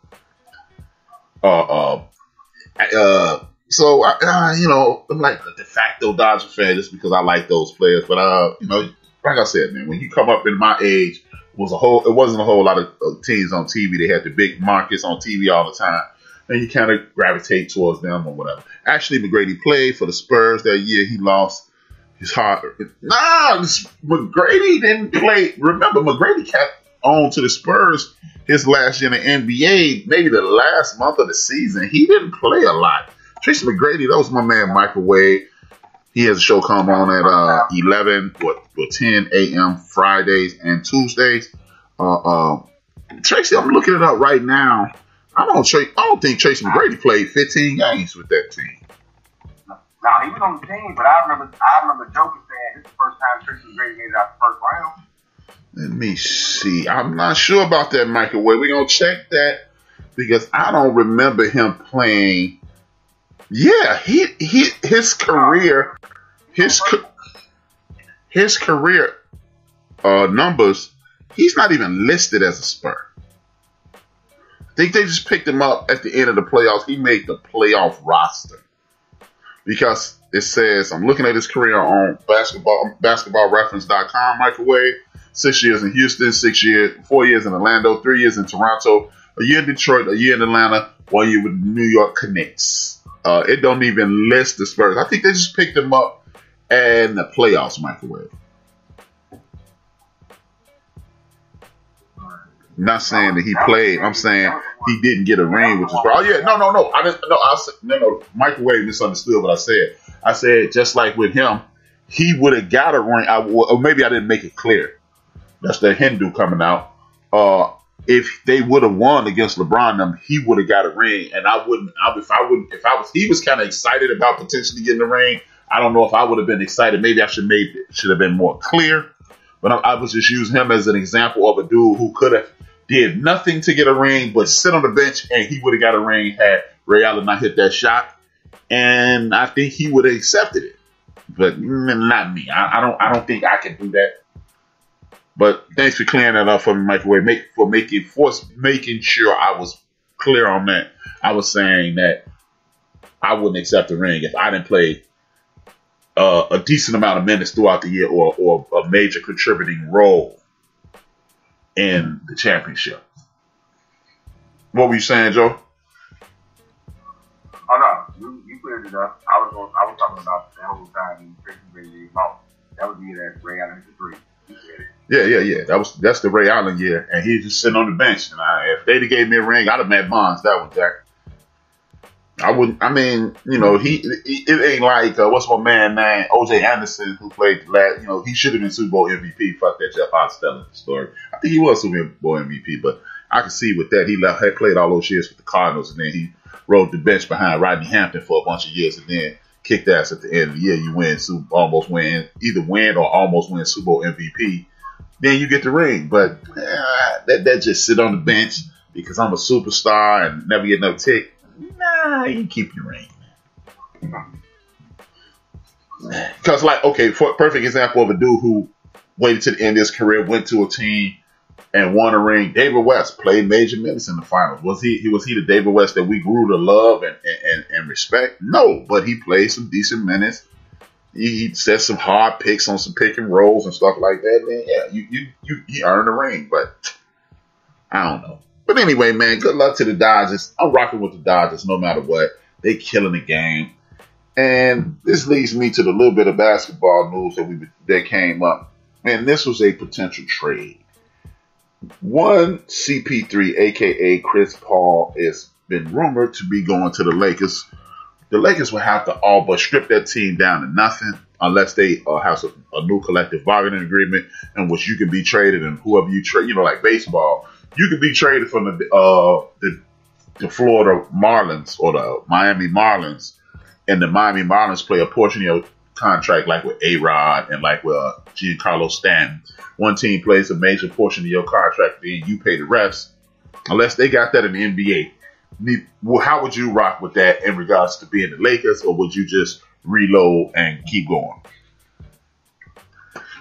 So I'm like a de facto Dodger fan just because I like those players. But like I said, man, when you come up in my age, it wasn't a whole lot of teams on TV. They had the big markets on TV all the time, and you kind of gravitate towards them or whatever. Actually, McGrady played for the Spurs that year. He lost his heart. McGrady didn't play. Remember, McGrady kept on to the Spurs his last year in the NBA, maybe the last month of the season. He didn't play a lot. Tracy McGrady, that was my man Microwave. He has a show come on at 10 a.m. Fridays and Tuesdays. Tracy, I'm looking it up right now. I don't think Tracy McGrady played 15 games with that team. No, he was on the team, but I remember Joker saying this is the first time Tracy McGrady made it out the first round. Let me see. I'm not sure about that Microwave. We're going to check that because I don't remember him playing. Yeah, his career numbers, he's not even listed as a Spur. I think they just picked him up at the end of the playoffs. He made the playoff roster because it says, I'm looking at his career on basketballreference.com, Microwave. 6 years in Houston, 4 years in Orlando, 3 years in Toronto, a year in Detroit, a year in Atlanta, 1 year with New York Knicks. It don't even list the Spurs. I think they just picked him up in the playoffs, Microwave. I'm not saying that he played. I'm saying he didn't get a ring, which is probably. Oh yeah, no. I didn't. No. Microwave misunderstood what I said. I said just like with him, he would have got a ring. Or maybe I didn't make it clear. That's the Hindu coming out. If they would have won against LeBron, he would have got a ring, and I wouldn't. He was kind of excited about potentially getting a ring. I don't know if I would have been excited. Maybe I should have been more clear. But I was just using him as an example of a dude who could have did nothing to get a ring, but sit on the bench and he would have got a ring had Ray Allen not hit that shot. And I think he would have accepted it, but not me. I don't think I can do that. But thanks for clearing that up for me, Microwave. Making sure I was clear on that. I was saying that I wouldn't accept the ring if I didn't play a decent amount of minutes throughout the year or a major contributing role in the championship. What were you saying, Joe? Oh no, you cleared it up. I was talking about the whole time Tracy McGrady lost. That was the year that Ray Allen hit the three. Yeah. That's the Ray Allen year, and he's just sitting on the bench. And if they'd have gave me a ring, I'd have met Bonds. That was Jack. I wouldn't. I mean, you know, it ain't like what's my man name, O.J. Anderson, who played the last. You know, he should have been Super Bowl MVP. Fuck that Jeff Hostetler story. I think he was Super Bowl MVP, but I can see with that had played all those years with the Cardinals, and then he rode the bench behind Rodney Hampton for a bunch of years, and then kicked ass at the end of the year. You win, either win or almost win Super Bowl MVP. Then you get the ring, but that just sit on the bench because I'm a superstar and never get no tick. Nah, you keep your ring. Because, like, okay, for a perfect example of a dude who waited to the end of his career, went to a team and won a ring. David West played major minutes in the finals. Was he the David West that we grew to love and respect? No, but he played some decent minutes. He set some hard picks on some pick and rolls and stuff like that. And yeah, you earned a ring, but I don't know. But anyway, man, good luck to the Dodgers. I'm rocking with the Dodgers no matter what. They killing the game. And this leads me to the little bit of basketball news that came up. And this was a potential trade. One CP3, a.k.a. Chris Paul, has been rumored to be going to the Lakers. The Lakers will have to all but strip that team down to nothing unless they have a new collective bargaining agreement in which you can be traded, and whoever you trade, you know, like baseball, you can be traded from the Florida Marlins or the Miami Marlins, and the Miami Marlins play a portion of your contract like with A-Rod and like with Giancarlo Stanton. One team plays a major portion of your contract, then you pay the rest, unless they got that in the NBA. How would you rock with that in regards to being the Lakers, or would you just reload and keep going?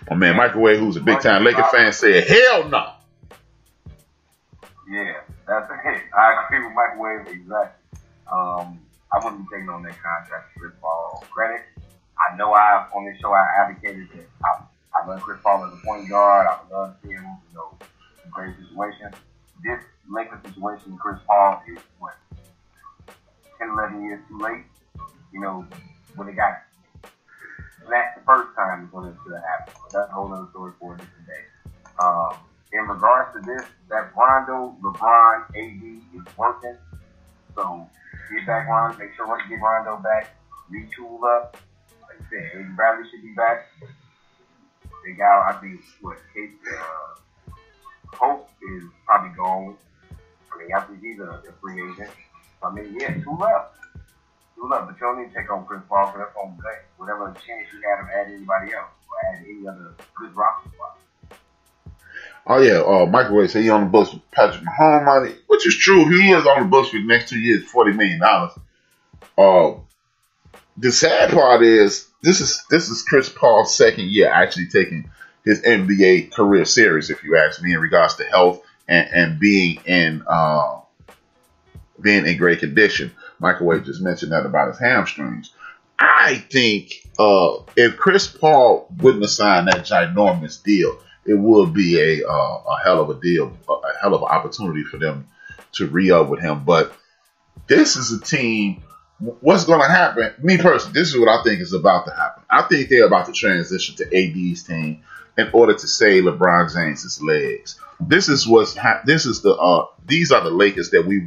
My man Microwave, who's a big-time Laker fan, said, hell no. Yeah, that's it. I agree with Microwave exactly. I wouldn't be taking on that contract for Chris Paul. Credit. I know on this show I advocated that I love Chris Paul as a point guard. I would love to see him, you know, in great situations. This Lakers situation, Chris Paul is what, 10, 11 years too late. You know, when it got snatched the first time is when it should have happened. But that's a whole other story for a different day. In regards to this, that Rondo, LeBron, AD is working. So get back Rondo, make sure you get Rondo back, retool up. Like I said, Avery Bradley should be back. They got, I think, Hope is probably gone. I mean, I think he's a free agent. So, I mean, yeah, two left. But you don't need to take on Chris Paul for that home play. Whatever chance you had of adding anybody else or add any other good roster spot. Oh, yeah, Microwave said he on the books with Patrick Mahomes money, which is true. He is on the books for the next 2 years, $40 million. The sad part is this is Chris Paul's second year actually taking his NBA career serious, if you ask me, in regards to health and being in great condition. Microwave just mentioned that about his hamstrings. I think if Chris Paul wouldn't have signed that ginormous deal, it would be a hell of a deal, a hell of an opportunity for them to re-up with him. But this is a team. What's going to happen? Me personally, this is what I think is about to happen. I think they're about to transition to AD's team in order to save LeBron James's legs. These are the Lakers that we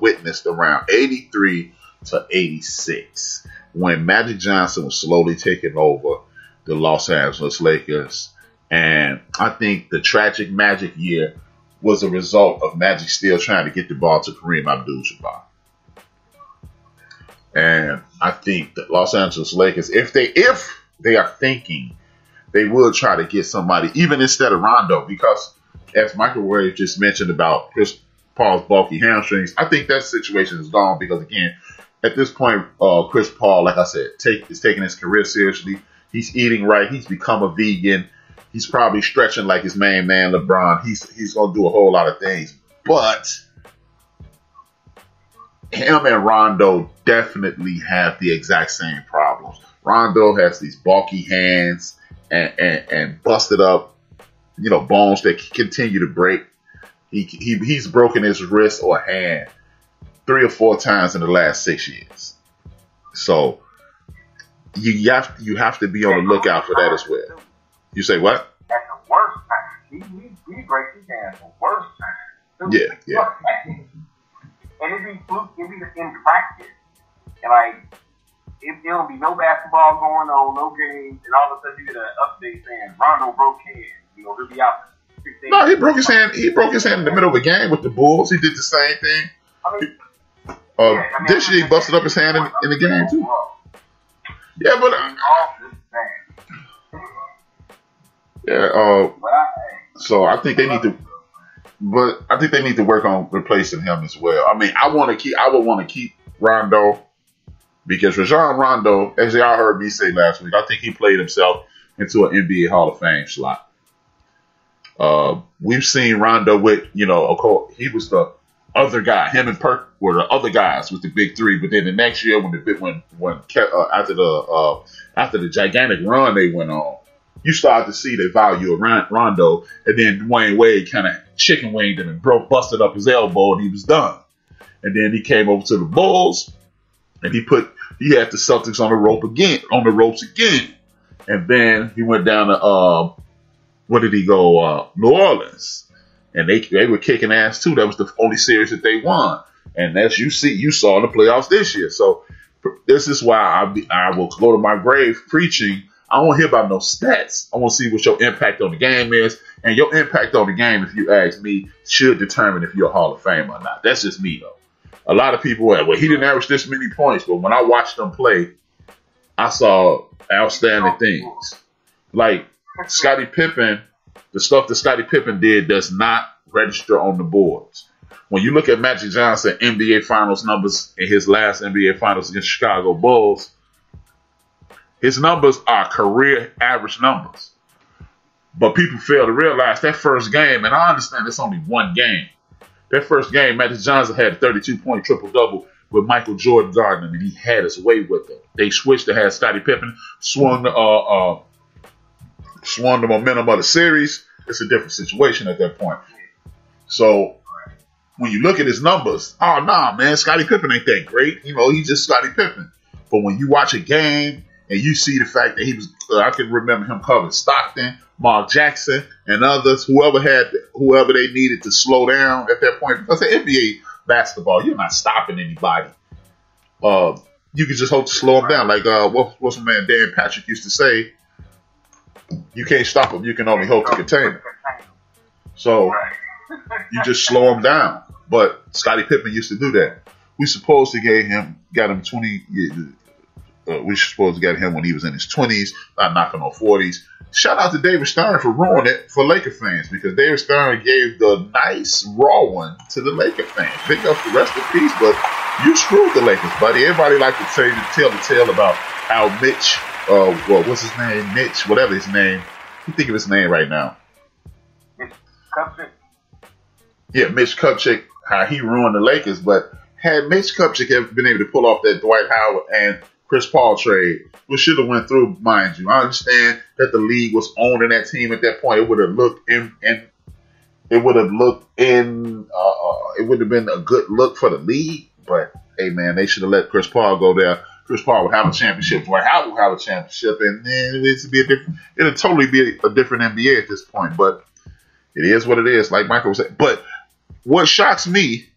witnessed around 83 to 86 when Magic Johnson was slowly taking over the Los Angeles Lakers. And I think the tragic Magic year was a result of Magic still trying to get the ball to Kareem Abdul-Jabbar. And I think the Los Angeles Lakers, if they are thinking, they will try to get somebody, even instead of Rondo, because as Microwave just mentioned about Chris Paul's bulky hamstrings, I think that situation is gone because, again, at this point, Chris Paul, like I said, is taking his career seriously. He's eating right. He's become a vegan. He's probably stretching like his main man, LeBron. He's going to do a whole lot of things. But him and Rondo definitely have the exact same problems. Rondo has these bulky hands and busted up, bones that continue to break. He's broken his wrist or hand 3 or 4 times in the last 6 years. So you have to be on the lookout for that as well. You say what? At the worst time. He breaks his hands the worst time. Yeah. and it'd be in practice, and like there'll be no basketball going on, no games, and all of a sudden you get an update saying Rondo broke hands. He'll be out. No, he broke his hand. He broke his hand in the middle of a game with the Bulls. He did the same thing. This year he busted up his hand in the game too. Yeah, but so I think they need to. But I think they need to work on replacing him as well. I mean, I would want to keep Rondo because Rajon Rondo, as y'all heard me say last week, I think he played himself into an NBA Hall of Fame slot. We've seen Rondo with, of course, he was the other guy. Him and Perk were the other guys with the big three. But then the next year, after the gigantic run they went on, you started to see the value of Rondo, and then Dwayne Wade kind of chicken winged him and busted up his elbow, and he was done. And then he came over to the Bulls, and he had the Celtics on the ropes again. And then he went down to where did he go? New Orleans, and they were kicking ass too. That was the only series that they won, and as you saw in the playoffs this year. So this is why I will go to my grave preaching. I don't want to hear about no stats. I want to see what your impact on the game is. And your impact on the game, if you ask me, should determine if you're a Hall of Fame or not. That's just me, though. A lot of people are, well, he didn't average this many points. But when I watched him play, I saw outstanding things. Like Scottie Pippen, the stuff that Scottie Pippen did does not register on the boards. When you look at Magic Johnson NBA Finals numbers in his last NBA Finals against Chicago Bulls, his numbers are career average numbers. But people fail to realize that first game, and I understand it's only one game. That first game, Magic Johnson had a 32-point triple-double with Michael Jordan guarding him, and he had his way with him. They switched to have Scottie Pippen, swung the momentum of the series. It's a different situation at that point. So when you look at his numbers, man, Scottie Pippen ain't that great. He's just Scottie Pippen. But when you watch a game, and you see the fact that he was, I can remember him covering Stockton, Mark Jackson, and others, whoever they needed to slow down at that point. Because the NBA basketball, you're not stopping anybody. You can just hope to slow them down. Like what's my man Dan Patrick used to say, you can't stop them, you can only hope to contain them. So you just slow them down. But Scottie Pippen used to do that. We supposed to got him 20 years. We supposed to get him when he was in his 20s, not knocking on 40s. Shout out to David Stern for ruining it for Laker fans, because David Stern gave the nice raw one to the Laker fans. Big up the rest of the piece, but you screwed the Lakers, buddy. Everybody like to tell the tale about how Mitch, what's his name? Mitch, whatever his name. You think of his name right now. Mitch Kupchak. Yeah, Mitch Kupchak, how he ruined the Lakers. But had Mitch Kupchak been able to pull off that Dwight Howard and Chris Paul trade, which should have went through, mind you. I understand that the league was owning that team at that point. It would have been a good look for the league. But hey, man, they should have let Chris Paul go there. Chris Paul would have a championship. Dwight Howard would have a championship, and then it'd totally be a different NBA at this point. But it is what it is, like Michael was saying. But what shocks me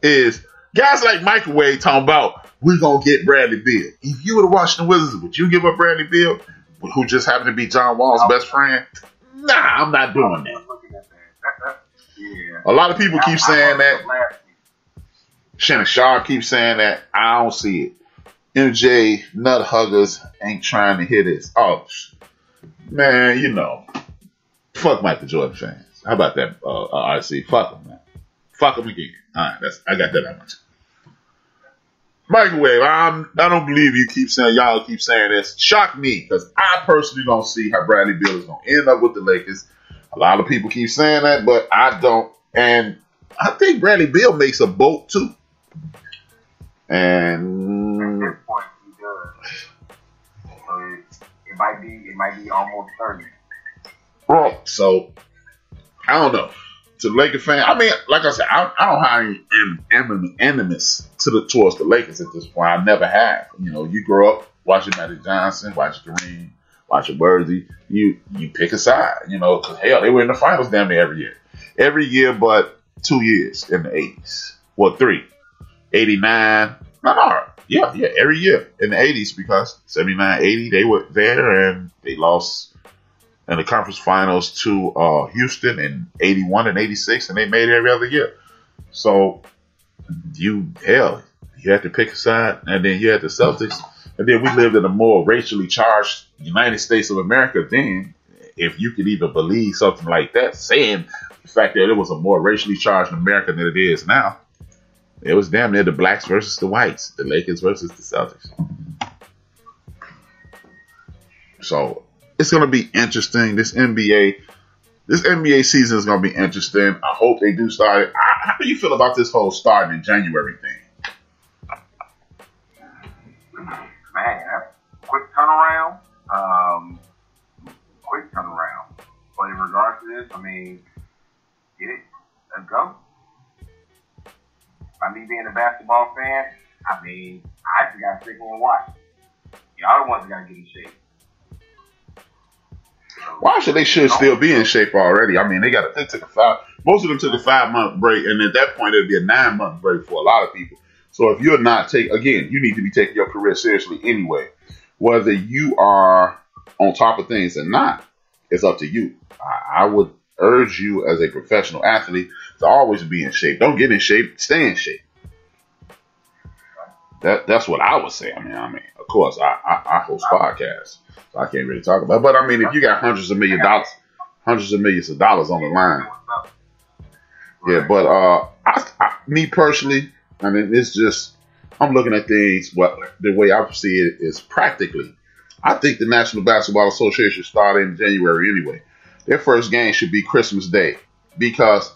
is guys like Microwave talking about, we're going to get Bradley Beal. If you were the Washington Wizards, would you give up Bradley Beal, who just happened to be John Wall's best friend? Nah, I'm not doing that. A lot of people keep saying that. Shannon Sharp keeps saying that. I don't see it. MJ nut huggers ain't trying to hear this. Oh, man, fuck Michael Jordan fans. How about that, RC? Fuck them, man. Fuck them again. All right, I got that out much. Microwave, I don't believe y'all keep saying this. Shock me, because I personally don't see how Bradley Beal is going to end up with the Lakers. A lot of people keep saying that, but I don't. And I think Bradley Beal makes a boat too. And at this point, he does. So it might be almost 30. Right. So I don't know. To the Laker fan, I mean, like I said, I don't have any animus towards the Lakers at this point. I never have. You grow up watching Magic Johnson, watching Kareem, watching Birdsey. You pick a side, because hell, they were in the finals damn near every year. Every year but 2 years in the 80s. Well, 3. 89. No. Yeah, every year in the 80s, because 79, 80, they were there and they lost in the conference finals to Houston in 81 and 86, and they made it every other year. So you had to pick a side, and then you had the Celtics, and then we lived in a more racially charged United States of America then, if you could even believe something like that, saying the fact that it was a more racially charged America than it is now. It was damn near the blacks versus the whites, the Lakers versus the Celtics. So it's going to be interesting. This NBA season is going to be interesting. I hope they do start it. How do you feel about this whole starting in January thing? Man, quick turnaround. But in regards to this, I mean, get it. Let's go. By me being a basketball fan, I mean, I just got to sit here and watch. Y'all the ones that got to get in shape. Well, actually, they should still be in shape already. I mean, most of them took a 5-month break, and at that point, it'd be a 9-month break for a lot of people. So if you're not you need to be taking your career seriously anyway. Whether you are on top of things or not, it's up to you. I would urge you as a professional athlete to always be in shape. Don't get in shape, stay in shape. That's what I would say. I mean, of course, I host podcasts, so I can't really talk about it. But I mean, if you got hundreds of millions of dollars on the line, yeah. But me personally, I mean, it's just I'm looking at things. The way I see it is practically. I think the National Basketball Association started in January anyway. Their first game should be Christmas Day, because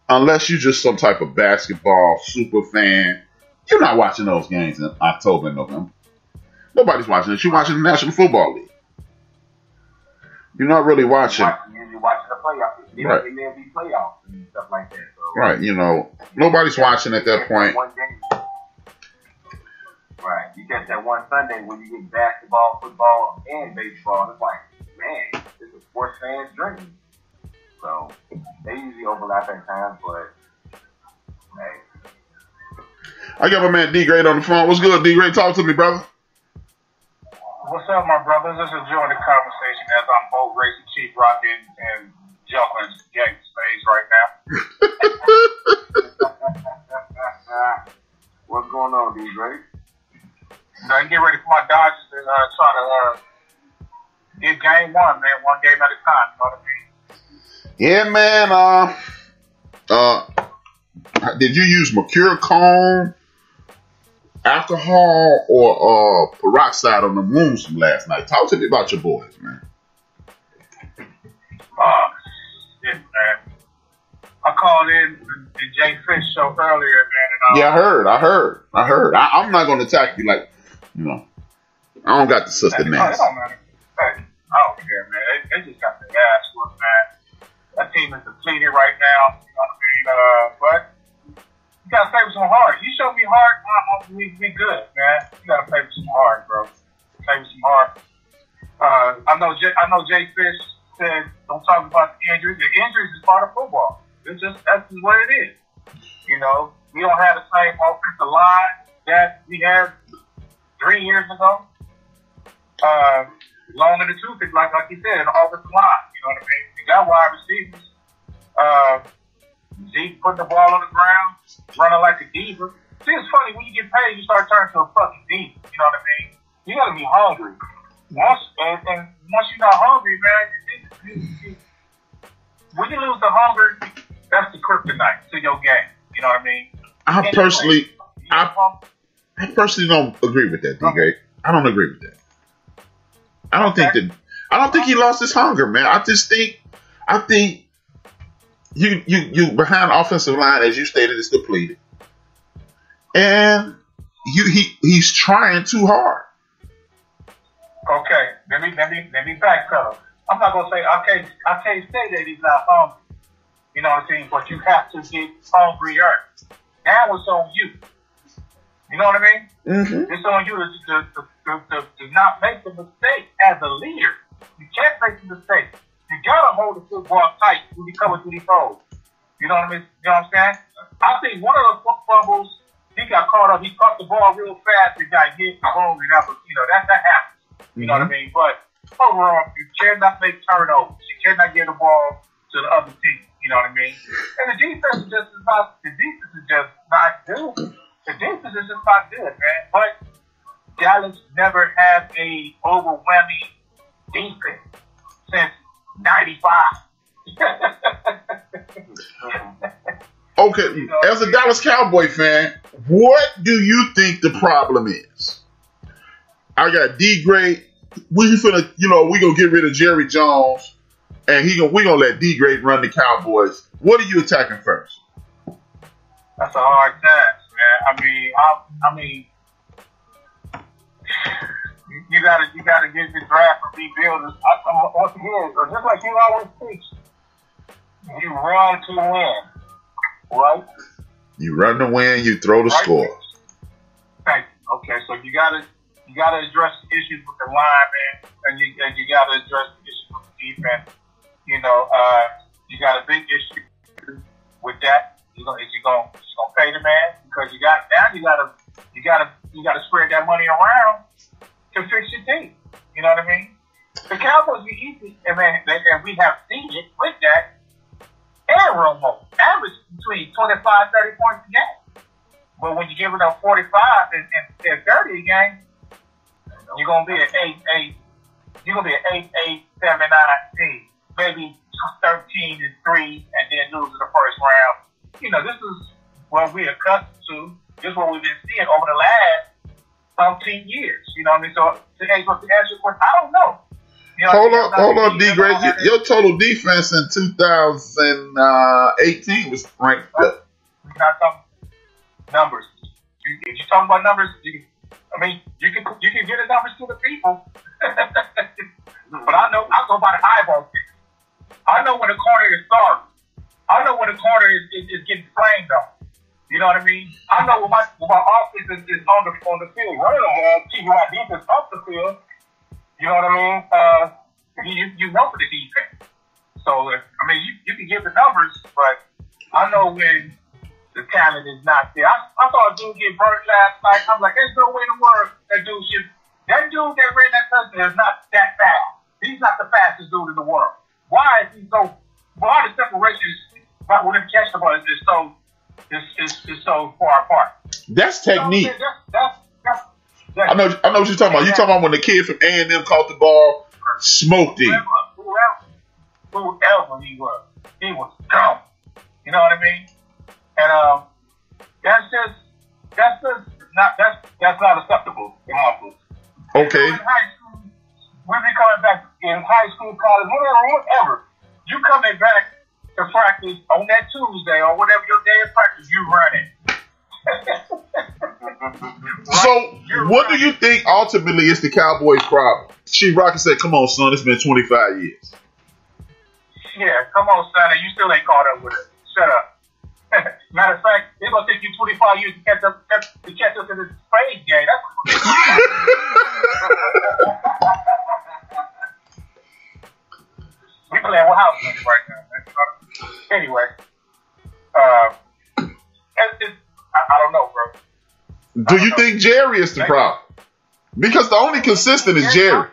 unless you're just some type of basketball super fan, you're not watching those games in October and November. Nobody's watching it. You're watching the National Football League. You're not really watching. You're watching the playoffs. Right. There may be playoffs and stuff like that. So, right. Nobody's watching at that point. Right. You catch that one Sunday when you get basketball, football, and baseball, and it's like, man, this is a sports fan's dream. So they usually overlap at times, but hey. I got my man D-Great on the phone. What's good, D-Great? Talk to me, brother. What's up, my brothers? Just enjoying the conversation as I'm both racing Chief Rock and jumping Yankee space right now. What's going on, D-Great? You get ready for my Dodgers to try to get game one, man. One game at a time. You know what Yeah, man. Did you use Mercure cone, alcohol, or peroxide on the moons from last night? Talk to me about your boys, man. Shit, man. I called in the Jay Fish show earlier, man. Yeah, I heard. I'm not going to attack you like, I don't got the sister man. It don't matter. Hey, I don't care, man. They just got their ass whooped, man. That team is depleted right now. You know what I mean? But you gotta play with some heart. You show me heart, we good, man. You gotta play with some heart, bro. Play with some heart. I know Jay Fish said don't talk about the injuries. The injuries is part of football. That's just what it is. We don't have the same offensive line that we had 3 years ago. Long in the tooth, like you said, an offensive line. You know what I mean? You got wide receivers. Zeke putting the ball on the ground, running like a diva. See, it's funny, when you get paid, you start turning to a fucking diva. You know what I mean? You gotta be hungry. Once you're not hungry, man, when you lose the hunger, that's the kryptonite to your game. You know what I mean? I personally don't agree with that, D-Gate. I don't agree with that. I don't think he lost his hunger, man. I think you behind the offensive line, as you stated, is depleted. And he's trying too hard. Okay, let me backpedal. I'm not gonna say I can't say that he's not hungry. You know what I'm saying? But you have to get hungrier. Now it's on you. You know what I mean? Mm-hmm. It's on you to not make the mistake as a leader. You can't make the mistake. You gotta hold the football tight when you come through these holes. You know what I mean? You know what I'm saying? I think one of the fumbles, he got caught up. He caught the ball real fast and got hit and home, and that was, that happens. You know what I mean? But overall, you cannot make turnovers. You cannot get the ball to the other team. You know what I mean? And the defense is just not good. The defense is just not good, man. But Dallas never had a overwhelming defense since '95. Okay, as a Dallas Cowboy fan, what do you think the problem is? I got D-Grade. We gonna get rid of Jerry Jones, and we gonna let D-Grade run the Cowboys. What are you attacking first? That's a hard task, man. I mean, you gotta get the draft and rebuild it. Once again, just like you always teach, you run to win, right? You run to win. You throw the score. Thank you. Okay, so you gotta address the issues with the linemen, and you gotta address the issues with the defense. You got a big issue with that. You gonna pay the man because you gotta spread that money around to fix your team. You know what I mean? The Cowboys be easy, and we have seen it with that. And Romo average between 25, 30 points a game. But when you give it up 45 and 30 a game, you're gonna be an 8-8. You're gonna be an 8-8, 7-9 team. Maybe 13-3, and then lose in the first round. This is what we're accustomed to. This is what we've been seeing over the last 10 years. You know what I mean? So to answer your question, I don't know. Hold on, D-Grade. Your total defense in 2018 was ranked up. We're not talking numbers. If you're talking about numbers, you can get the numbers to the people. But I go by the eyeball thing. I know when the corner is starving. I know when the corner is getting flamed on. You know what I mean? I know when my offense is on the field. Running the ball, keeping my defense off the field. You know what I mean? You know for the defense. So, you can give the numbers, but I know when the talent is not there. I saw a dude get burnt last night. I'm like, there's no way in the world that dude that ran that touchdown is not that fast. He's not the fastest dude in the world. Why is he so, why the separation with him catching the ball is so far apart? That's technique. I know what you're talking about. You're talking about when the kid from A&M caught the ball, smoked him. Whoever he was dumb. You know what I mean? And that's not acceptable in my book. Okay. In high school, we'll be coming back in high school, college, whatever. You coming back to practice on that Tuesday or whatever your day of practice, you running. So, what do you think ultimately is the Cowboys' problem? Chief Rocky said, come on, son, it's been 25 years. Yeah, come on, son, and you still ain't caught up with it. Shut up. Matter of fact, it's going to take you 25 years to catch up in this spade game. That's what we playing with house money right now, man. Anyway, I don't know, bro. Do you think Jerry is the problem? Because the only consistent is Jerry.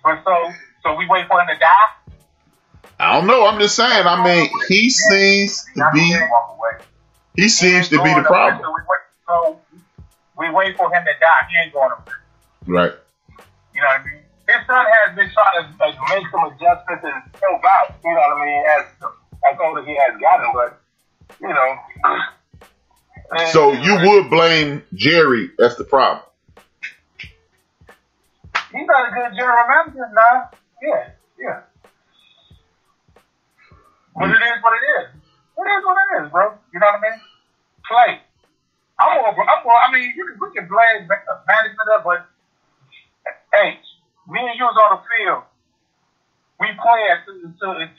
But so we wait for him to die? I don't know. I'm just saying. I mean, he seems to be the problem. So we wait for him to die. He ain't going to. Right. You know what I mean? His son has been trying to make some adjustments and help out. You know what I mean? As older he has gotten, but you know. So you would blame Jerry as the problem? He's not a good general manager now. Yeah. But it is what it is. It is what it is, bro. You know what I mean? Play. We can blame management up, but hey, me and you was on the field. We play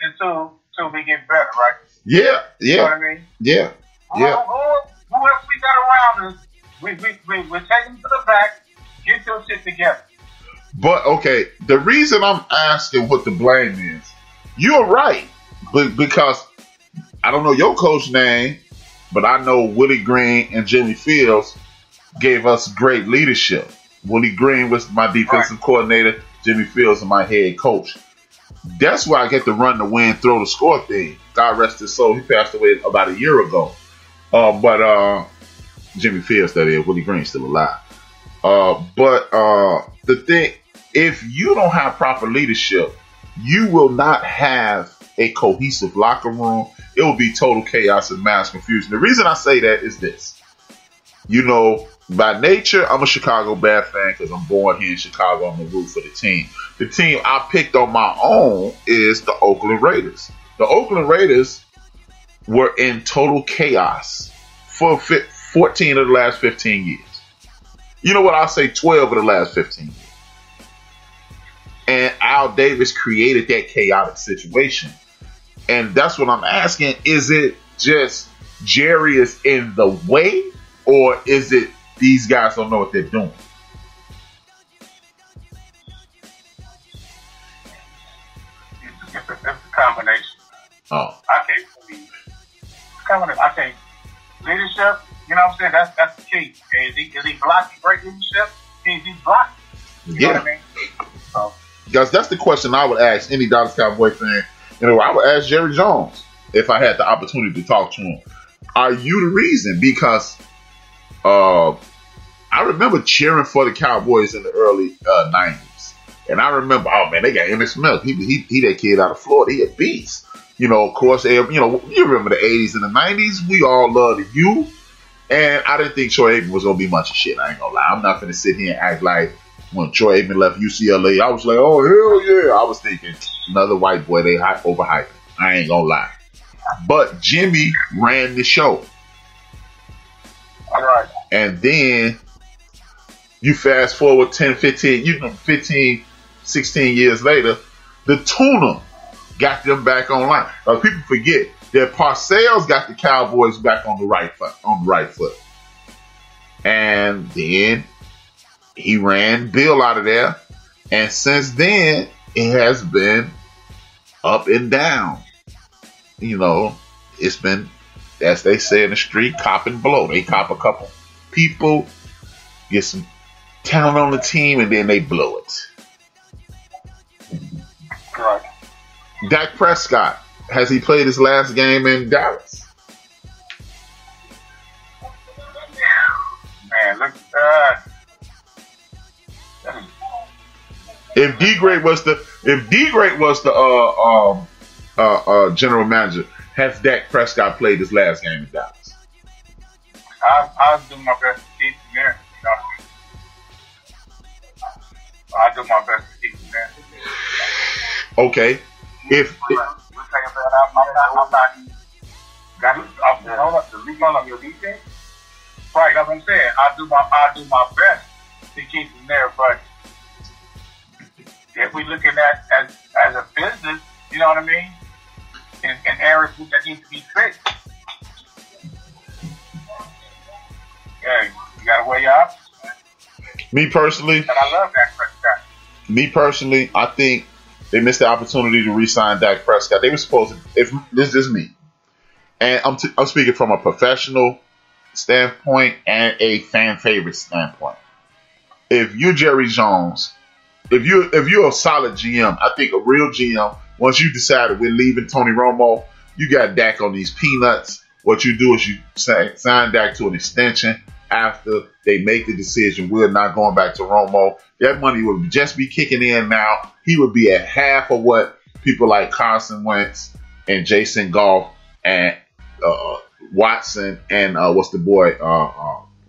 until we get better, right? Yeah. You know what I mean? Yeah. Whoever we got around us, we're taking them to the back, get your shit together. But, okay, the reason I'm asking what the blame is, you're right. But because, I don't know your coach's name, but I know Willie Green and Jimmy Fields gave us great leadership. Willie Green was my defensive coordinator. Jimmy Fields was my head coach. That's why I get to run the win, throw the score thing. God rest his soul. He passed away about a year ago. But Jimmy Fields, that is. Willie Green's still alive. But the thing, if you don't have proper leadership, you will not have a cohesive locker room. It will be total chaos and mass confusion. The reason I say that is this. You know, by nature, I'm a Chicago Bears fan because I'm born here in Chicago. I'm a root for the team. The team I picked on my own is the Oakland Raiders. The Oakland Raiders were in total chaos for 14 of the last 15 years. You know what? I'll say 12 of the last 15 years. And Al Davis created that chaotic situation. And that's what I'm asking. Is it just Jerry is in the way, or is it these guys don't know what they're doing? It's a combination. Oh. I can't believe it. It's a combination. I think leadership, you know what I'm saying? That's the key. Is he blocking great leadership? He's blocking. You know what I mean? So, guys, that's the question I would ask any Dallas Cowboy fan. You know, I would ask Jerry Jones if I had the opportunity to talk to him. Are you the reason? Because I remember cheering for the Cowboys in the early 90s. And I remember, oh man, they got Emmitt Smith. He that kid out of Florida. He a beast. You know, of course, you remember the 80s and the 90s. We all loved you. And I didn't think Troy Aikman was going to be much of shit. I ain't going to lie. I'm not going to sit here and act like when Troy Aikman left UCLA, I was like, oh, hell yeah. I was thinking, another white boy, they overhyping. I ain't going to lie. But Jimmy ran the show. all right. And then you fast forward 10, 15, 16 years later, the tuna got them back online. People forget that Parcells got the Cowboys back on the right foot. And then he ran Bill out of there. And since then, it has been up and down. You know, it's been, as they say in the street, cop and blow. They cop a couple people, get some talent on the team, and then they blow it. Right. Dak Prescott, has he played his last game in Dallas? Man, look, If D Great was the general manager, has Dak Prescott played his last game in Dallas? I'll do my best to keep him there. You know what I mean? I'll do my best to keep him there. Okay. Right, that's what I'm saying. I'll do my best to keep him there, but if we're looking at as a business, you know what I mean? In areas that need to be fixed. Yeah, you gotta weigh your options. Me personally, And I love Dak Prescott. Me personally, I think they missed the opportunity to re-sign Dak Prescott. They were supposed to. If this is me, and I'm speaking from a professional standpoint and a fan favorite standpoint. If you're Jerry Jones, if you're a solid GM, I think a real GM. Once you decided we're leaving Tony Romo, you got Dak on these peanuts. What you do is you sign Dak to an extension after they make the decision. We're not going back to Romo. That money would just be kicking in now. He would be at half of what people like Carson Wentz and Jason Goff and Watson and what's the boy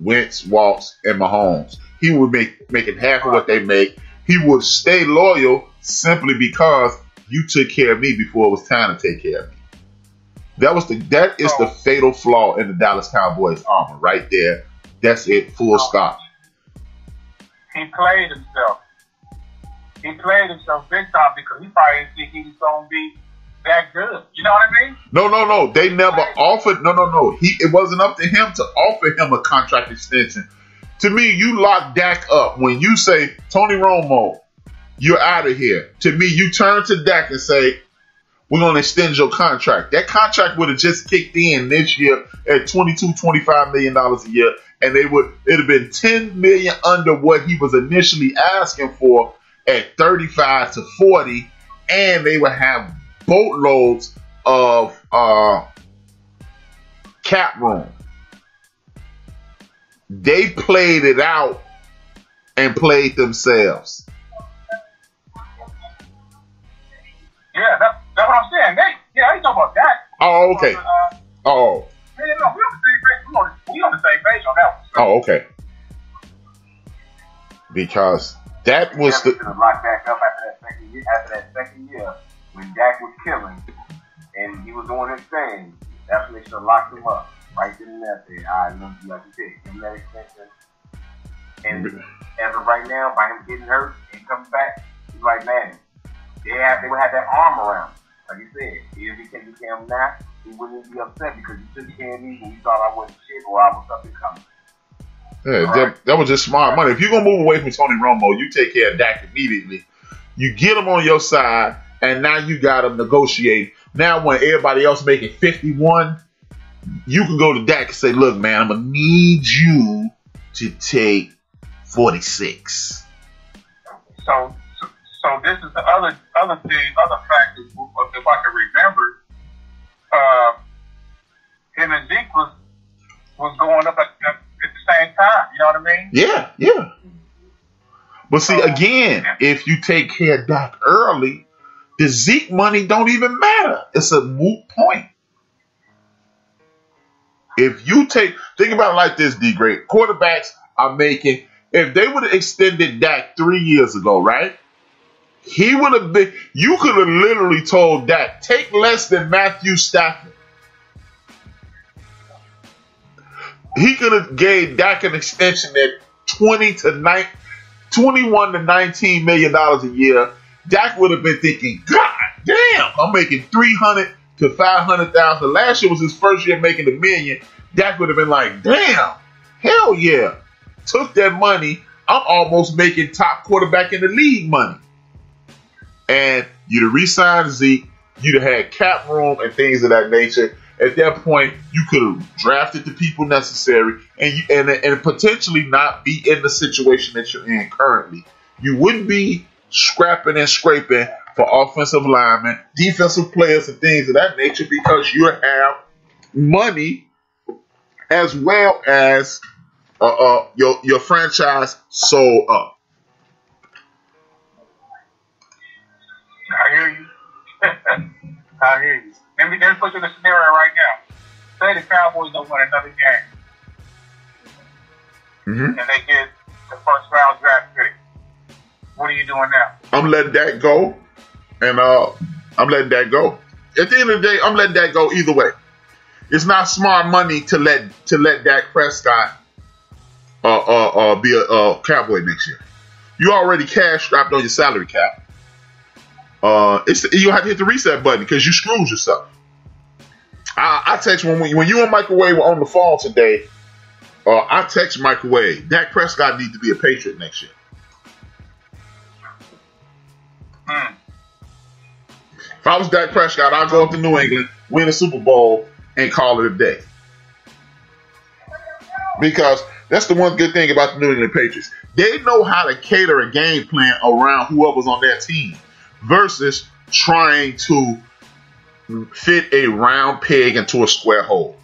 Wentz, Waltz, and Mahomes. He would making half of what they make. He would stay loyal simply because you took care of me before it was time to take care of me. That is the fatal flaw in the Dallas Cowboys armor right there. That's it, full stop. He played himself. He played himself big time because he probably didn't think he was going to be that good. You know what I mean? No. They never offered. No. It wasn't up to him to offer him a contract extension. To me, you lock Dak up when you say, Tony Romo, you're out of here. To me, you turn to Dak and say, we're going to extend your contract. That contract would have just kicked in this year at $22-25 million a year, and it'd have been $10 million under what he was initially asking for at 35 to 40, and they would have boatloads of cap room. They played it out and played themselves. Yeah, that's what I'm saying. I ain't talking about that. Oh, okay. Oh. Yeah, no, we on the same page. We on the same page on that one. Oh, okay. Because that was the. Lock back up after that second year, when Dak was killing and he was doing his thing. That's when they should have locked him up right then and there. Say, all right, like you said, give him that extension. And as of right now, by him getting hurt and coming back, he's like, man, they would have that arm around him. Like you said, if he came to him now, he wouldn't even be upset because he took care of me when he thought I wasn't shit or I was something coming. Yeah, that was just smart money. If you're going to move away from Tony Romo, you take care of Dak immediately. You get him on your side, and now you got him negotiating. Now when everybody else making 51, you can go to Dak and say, look, man, I'm going to need you to take 46. So this is the other factor. If I can remember, him and Zeke was going up at the same time. You know what I mean? Yeah. But see, again, if you take care of Dak early, the Zeke money don't even matter. It's a moot point. If you think about it like this, D-Grade, quarterbacks are making, if they would have extended Dak 3 years ago, right? He would have been, you could have literally told Dak, take less than Matthew Stafford. He could have gave Dak an extension at $21 to $19 million a year. Dak would have been thinking, God damn, I'm making $300,000 to $500,000. Last year was his first year making $1 million. Dak would have been like, damn, hell yeah. Took that money. I'm almost making top quarterback in the league money. And you'd have re-signed Zeke. You'd have had cap room and things of that nature. At that point, you could have drafted the people necessary and potentially not be in the situation that you're in currently. You wouldn't be scrapping and scraping for offensive linemen, defensive players, and things of that nature because you have money as well as your franchise sold up. I hear you. I hear you. Let me put you in a scenario right now. Say the Cowboys don't win another game. And they get the first round draft pick. What are you doing now? I'm letting that go. And I'm letting that go. At the end of the day, I'm letting that go either way. It's not smart money to let Dak Prescott be a Cowboy next year. You already cash strapped on your salary cap. You have to hit the reset button because you screwed yourself. I text when you and Microwave were on the phone today. I text Microwave. Dak Prescott needs to be a Patriot next year. If I was Dak Prescott, I'd go up to New England, win a Super Bowl, and call it a day. Because that's the one good thing about the New England Patriots. They know how to cater a game plan around whoever's on their team versus trying to fit a round peg into a square hole.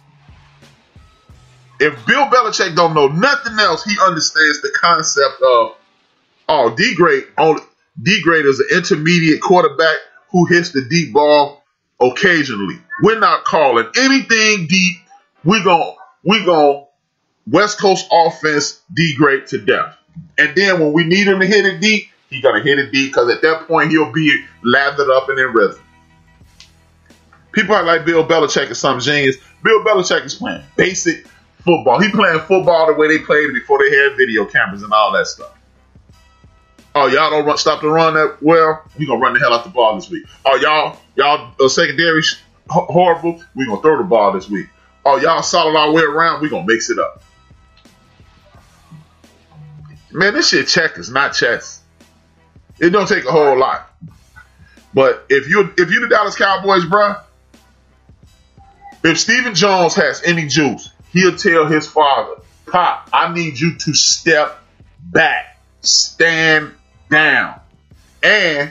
If Bill Belichick don't know nothing else, he understands the concept of D-grade is an intermediate quarterback who hits the deep ball occasionally. We're not calling anything deep. We gon' West Coast offense D-grade to death. And then when we need him to hit it deep, he's going to hit it deep because at that point he'll be lathered up and in rhythm. People are like Bill Belichick is some genius. Bill Belichick is playing basic football. He playing football the way they played before they had video cameras and all that stuff. Oh, y'all don't stop the run that well? We're going to run the hell out the ball this week. Oh, y'all secondary horrible? We're going to throw the ball this week. Oh, y'all solid all the way around? We're going to mix it up. Man, this shit checkers, not chess. It don't take a whole lot. But if you're the Dallas Cowboys, bruh, if Stephen Jones has any juice, he'll tell his father, Pop, I need you to step back, stand down, and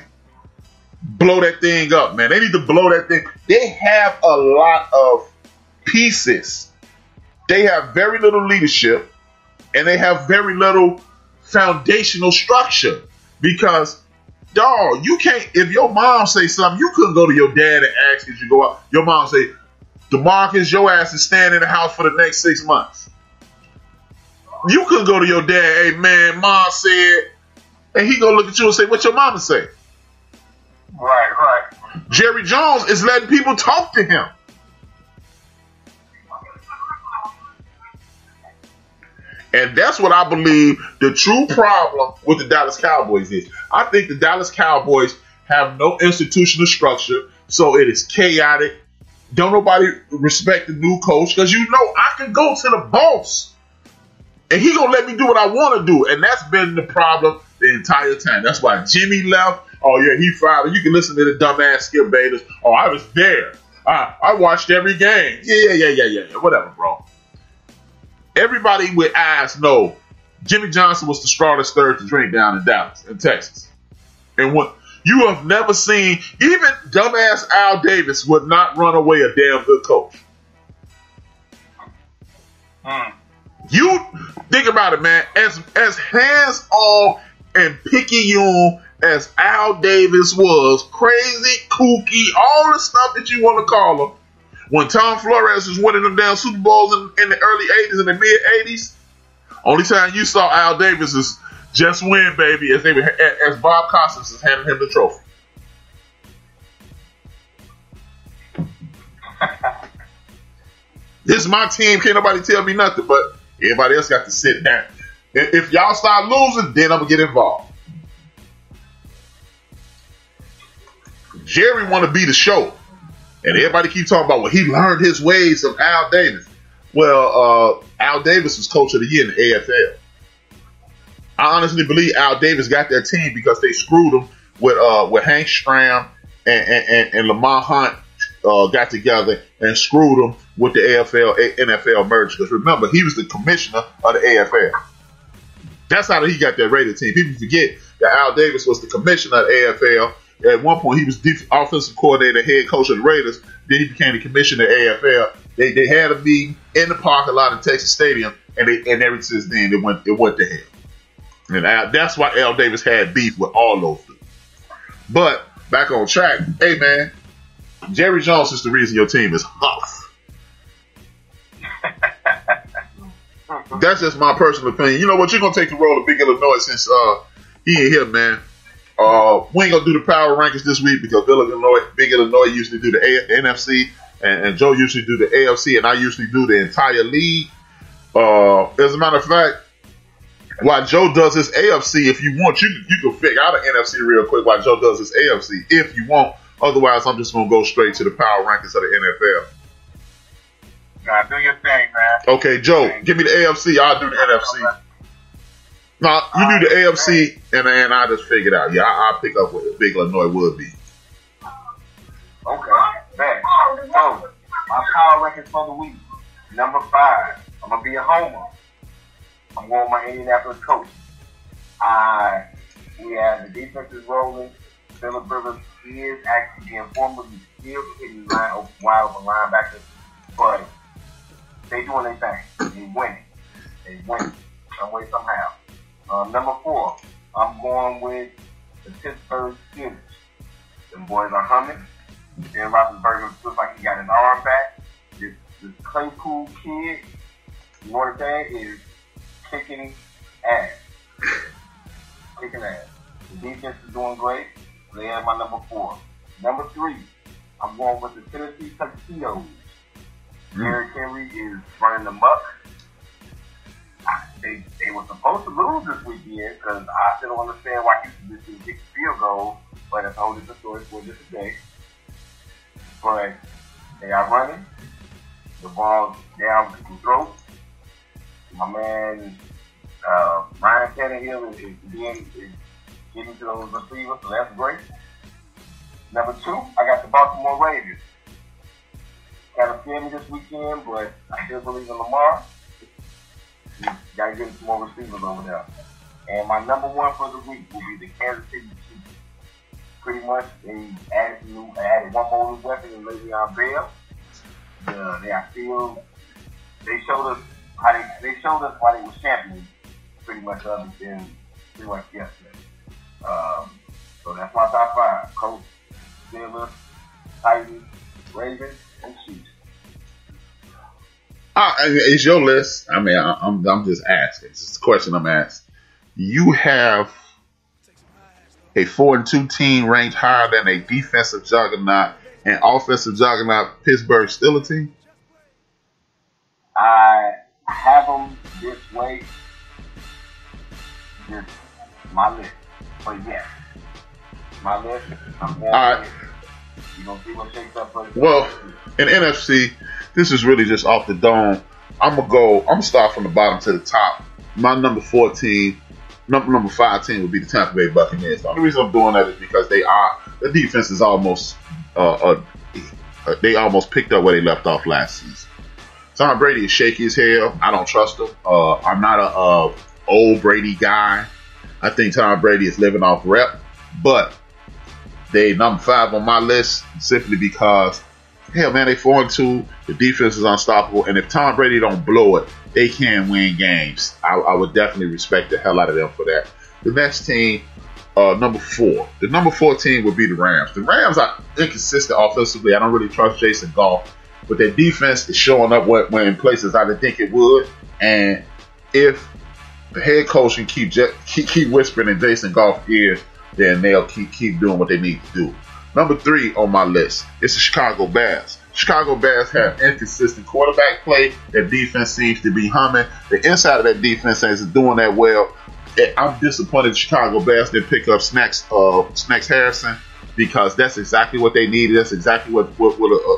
blow that thing up, man. They need to blow that thing. They have a lot of pieces. They have very little leadership, and they have very little foundational structure. Because, dog, you can't, if your mom say something, you couldn't go to your dad and ask if you go out. Your mom say, DeMarcus, your ass is staying in the house for the next 6 months. You couldn't go to your dad, hey, man, mom said, and he gonna look at you and say, what your mama say? Right. Jerry Jones is letting people talk to him. And that's what I believe the true problem with the Dallas Cowboys is. I think the Dallas Cowboys have no institutional structure, so it is chaotic. Don't nobody respect the new coach, because I can go to the boss and he gonna let me do what I want to do. And that's been the problem the entire time. That's why Jimmy left. Oh yeah, he fired. You can listen to the dumbass Skip Bayless. Oh, I was there. I watched every game. Yeah. Whatever, bro. Everybody with eyes know Jimmy Johnson was the straw that stirred the drink down in Dallas, in Texas. And what you have never seen, even dumbass Al Davis would not run away a damn good coach. You think about it, man. As hands-on and picky-on as Al Davis was, crazy, kooky, all the stuff that you want to call him, when Tom Flores was winning them damn Super Bowls in the early 80s and the mid-80s, only time you saw Al Davis is just win, baby, as Bob Costas is handing him the trophy. This is my team. Can't nobody tell me nothing, but everybody else got to sit down. If y'all start losing, then I'm going to get involved. Jerry want to be the show. And everybody keep talking about, well, he learned his ways of Al Davis. Well, Al Davis was coach of the year in the AFL. I honestly believe Al Davis got that team because they screwed him with Hank Stram and Lamar Hunt got together and screwed him with the NFL merger. Because remember, he was the commissioner of the AFL. That's how he got that Raider team. People forget that Al Davis was the commissioner of the AFL. At one point, he was offensive coordinator, head coach of the Raiders. Then he became the commissioner of the AFL. They had a meeting in the parking lot in Texas Stadium, and ever since then, it went to hell. And that's why Al Davis had beef with all those dudes. But back on track, hey man, Jerry Jones is the reason your team is huff. That's just my personal opinion. You know what? You're gonna take the role of Big Illinois since he ain't here, man. We ain't gonna do the power rankings this week because Big Illinois usually do the NFC, and Joe usually do the AFC, and I usually do the entire league. As a matter of fact, while Joe does his AFC, if you want, you can figure out an NFC real quick while Joe does his AFC, if you want. Otherwise, I'm just gonna go straight to the power rankings of the NFL. Nah, do your thing, man. Okay, Joe, give me the AFC. I'll do the NFC. No, you do the AFC, and I just figured out. Yeah, I'll pick up what Big Illinois would be. Okay, man. So, my power rankings for the week. Number 5, I'm going to be a homer. I'm going with my Indianapolis coach. We have the defense is rolling. Phillip Rivers is actually being formally still hitting wide open linebackers, but they doing their thing. They winning. Some way, somehow. Number 4, I'm going with the Pittsburgh Steelers. Them boys are humming. Ben Roethlisberger looks like he got his arm back. This Claypool kid, you know what I'm saying, is kicking ass. The defense is doing great. They have my number 4. Number 3, I'm going with the Tennessee Tuxedos. Derrick Henry is running them up. They were supposed to lose this weekend because I still don't understand why he didn't kick the field goal, but that's a whole different story for this day. But they are running. The ball down people's throats. My man Ryan Tannehill is getting to those receivers, so that's great. Number 2, I got the Baltimore Ravens. Kind of scared me this weekend, but I still believe in Lamar. You gotta get some more receivers over there. And my number 1 for the week will be the Kansas City Chiefs. Pretty much, they added one more weapon in Le'Veon Bell. They showed us why they were champions. Pretty much other than pretty much yesterday. So that's my top 5: Colts, Steelers, Titans, Ravens, and Chiefs. It's your list. I mean, I'm just asking. It's just a question I'm asking. You have a 4-2 team ranked higher than a defensive juggernaut and offensive juggernaut Pittsburgh Steelers team? I have them this way. Just my list. But yes, my list. I'm going all right. You're going to see what shakes up for the Well, in NFC, this is really just off the dome. I'm gonna start from the bottom to the top. My number 5 team would be the Tampa Bay Buccaneers. The only reason I'm doing that is because the defense is almost they almost picked up where they left off last season. Tom Brady is shaky as hell. I don't trust him. I'm not a old Brady guy. I think Tom Brady is living off rep, but they number 5 on my list simply because, hell man, they 4-2. The defense is unstoppable, and if Tom Brady don't blow it, they can win games. I would definitely respect the hell out of them for that. The next team, number 4. The number 4 team would be the Rams. The Rams are inconsistent offensively. I don't really trust Jason Goff, but their defense is showing up when in places I didn't think it would. And if the head coach can keep whispering in Jason Goff's ears, then they'll keep doing what they need to do. Number 3 on my list is the Chicago Bears. Chicago Bears have inconsistent quarterback play. Their defense seems to be humming. The inside of that defense isn't doing that well. I'm disappointed the Chicago Bears didn't pick up Snacks Harrison, because that's exactly what they needed. That's exactly that would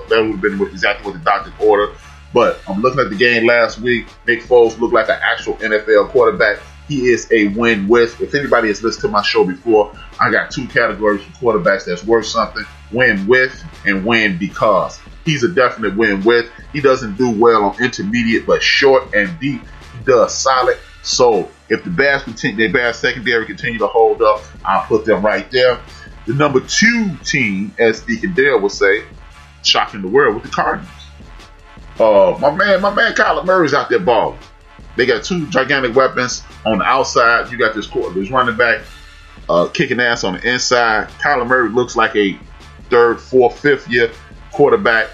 have been exactly what the doctor ordered. But I'm looking at the game last week. Nick Foles looked like an actual NFL quarterback. He is a win with. If anybody has listened to my show before, I got 2 categories for quarterbacks that's worth something: win with and win because. He's a definite win with. He doesn't do well on intermediate, but short and deep, he does solid. So if the Bears secondary continue to hold up, I'll put them right there. The number 2 team, as Deacon Dale would say, shocking the world, with the Cardinals. My man Kyler Murray's out there balling. They got 2 gigantic weapons on the outside. You got this running back kicking ass on the inside. Kyler Murray looks like a 3rd, 4th, 5th year quarterback.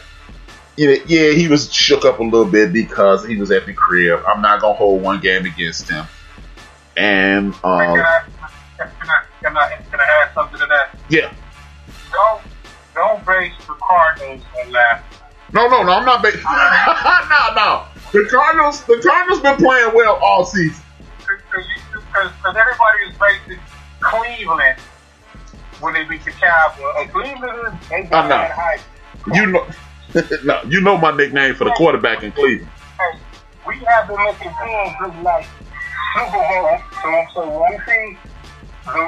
Yeah, he was shook up a little bit because he was at the crib. I'm not gonna hold one game against him. And can I add something to that? Yeah. Don't base the Cardinals on that. No, I'm not basing. No. The Cardinals been playing well all season. Because everybody is basing Cleveland when they beat the Cowboys. Cleveland, they got that hype. You know my nickname for the quarterback in Cleveland. Hey, we have been making teams look like Super Bowl. So when we see the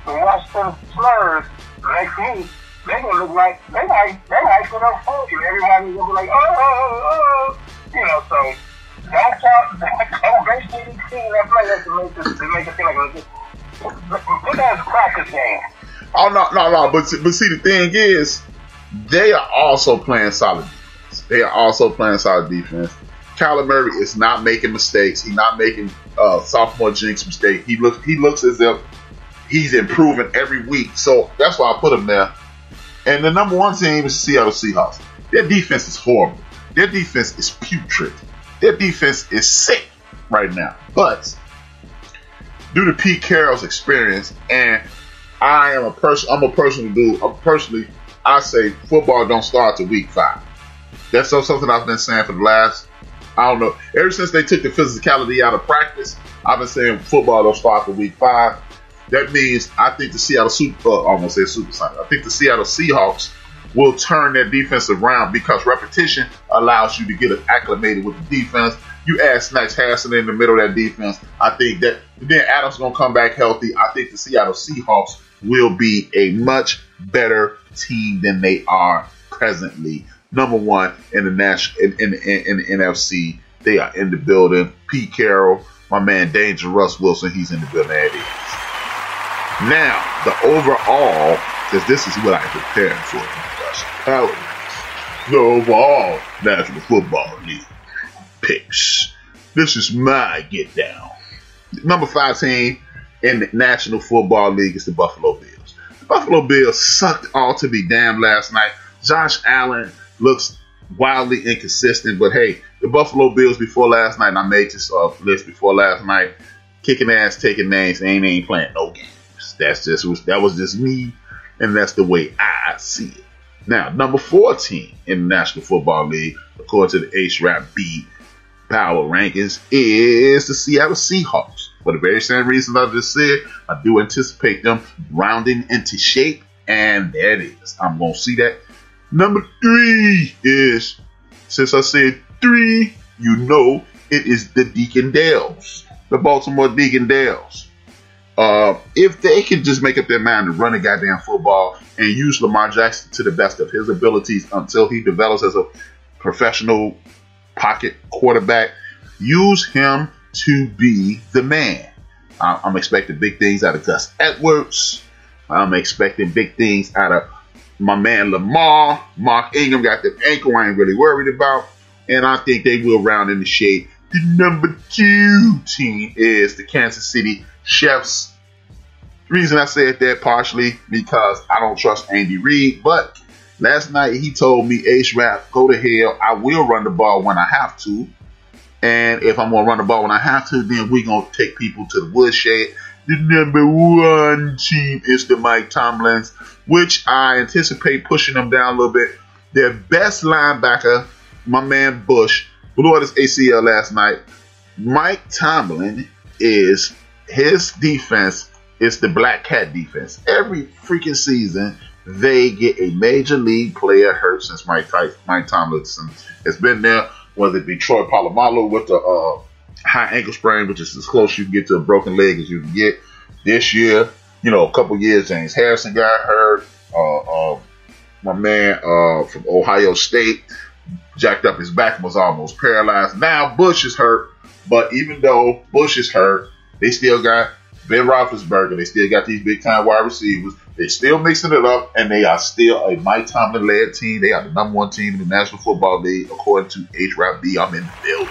Washington Slurs next week, they're gonna look like they might put up 40. Everybody's gonna be like, oh. So don't base any team that play that to make it feel like look at a practice game. Oh no. But see, the thing is, they are also playing solid defense. Kyler Murray is not making mistakes. He's not making sophomore jinx mistake. He looks as if he's improving every week. So that's why I put him there. And the number 1 team is the Seattle Seahawks. Their defense is horrible. Their defense is putrid. Their defense is sick right now. But due to Pete Carroll's experience, and I'm a personal dude. I say football don't start till week 5. That's something I've been saying for the last, I don't know, ever since they took the physicality out of practice. I've been saying football don't start till week 5. That means I think the Seattle Seahawks will turn their defense around because repetition allows you to get acclimated with the defense. You add Snacks Harrison in the middle of that defense. I think that then Adams is going to come back healthy. I think the Seattle Seahawks will be a much better team than they are presently. Number one in the in the NFC. They are in the building. Pete Carroll, my man Danger Russ Wilson, he's in the building. There it is. Now, the overall, because this is what I'm preparing for. The overall National Football League picks. This is my get down. Number 5 team in the National Football League is the Buffalo Bills. The Buffalo Bills sucked all to be damned last night. Josh Allen looks wildly inconsistent, but hey, the Buffalo Bills before last night, and I made this list before last night, kicking ass, taking names, ain't playing no games. That was just me, and that's the way I see it. Now, number 14 in the National Football League, according to the HRap Power Rankings, is the Seattle Seahawks. For the very same reasons I just said, I do anticipate them rounding into shape, and there it is. I'm going to see that. Number 3 is, since I said 3, you know it is the Deacondales, the Baltimore Deacondales. If they can just make up their mind to run the goddamn football and use Lamar Jackson to the best of his abilities until he develops as a professional pocket quarterback, use him to be the man. I'm expecting big things out of Gus Edwards. I'm expecting big things out of my man Lamar. Mark Ingram got the ankle I ain't really worried about. And I think they will round in the shade. The number 2 team is the Kansas City Chiefs. The reason I said that partially because I don't trust Andy Reid. But last night he told me, HRap, go to hell. I will run the ball when I have to. And if I'm going to run the ball when I have to, then we're going to take people to the woodshed. The number 1 team is the Mike Tomlins, which I anticipate pushing them down a little bit. Their best linebacker, my man Bush, blew out his ACL last night. Mike Tomlin his defense is the Black Cat defense. Every freaking season, they get a major league player hurt since Mike Tomlinson has been there, whether it be Troy Polamalu with the high ankle sprain, which is as close you can get to a broken leg as you can get. This year, a couple years, James Harrison got hurt. My man from Ohio State jacked up his back and was almost paralyzed. Now Bush is hurt, but even though Bush is hurt, they still got Ben Roethlisberger. They still got these big-time wide receivers. They're still mixing it up, and they are still a Mike Tomlin-led team. They are the number 1 team in the National Football League, according to HRap. I'm in the building.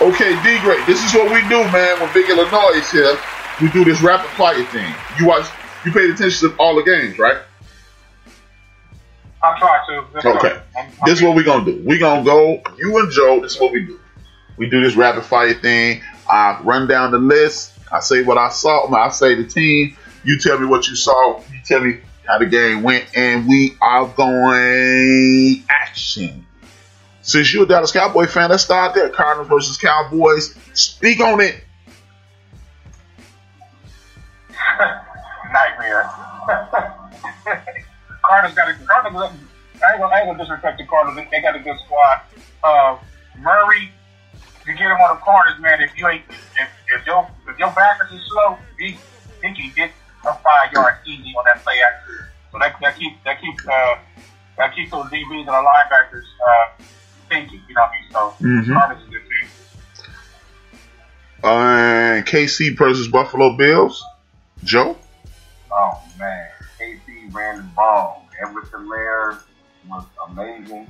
Okay, D-Great, this is what we do, man. When Big Illinois is here, we do this rapid fire thing. You paid attention to all the games, right? I try to. Okay. This is what we're going to do. We're going to go, you and Joe, this is what we do. We do this rapid fire thing. I run down the list. I say what I saw. I say the team. You tell me what you saw. You tell me how the game went. And we are going action. Since you're a Dallas Cowboy fan, let's start there. Cardinals versus Cowboys. Speak on it. Nightmare. Cardinals I ain't gonna disrespect the Cardinals. They got a good squad. Murray, you get him on the corners, man. If your backers is slow, he can get a 5 yards easy on that play action. So that keeps those DBs and the linebackers thinking. You know what I mean? So Cardinals is a good team. KC versus Buffalo Bills. Joe? Oh man, KC ran the ball. Edward Hilaire was amazing.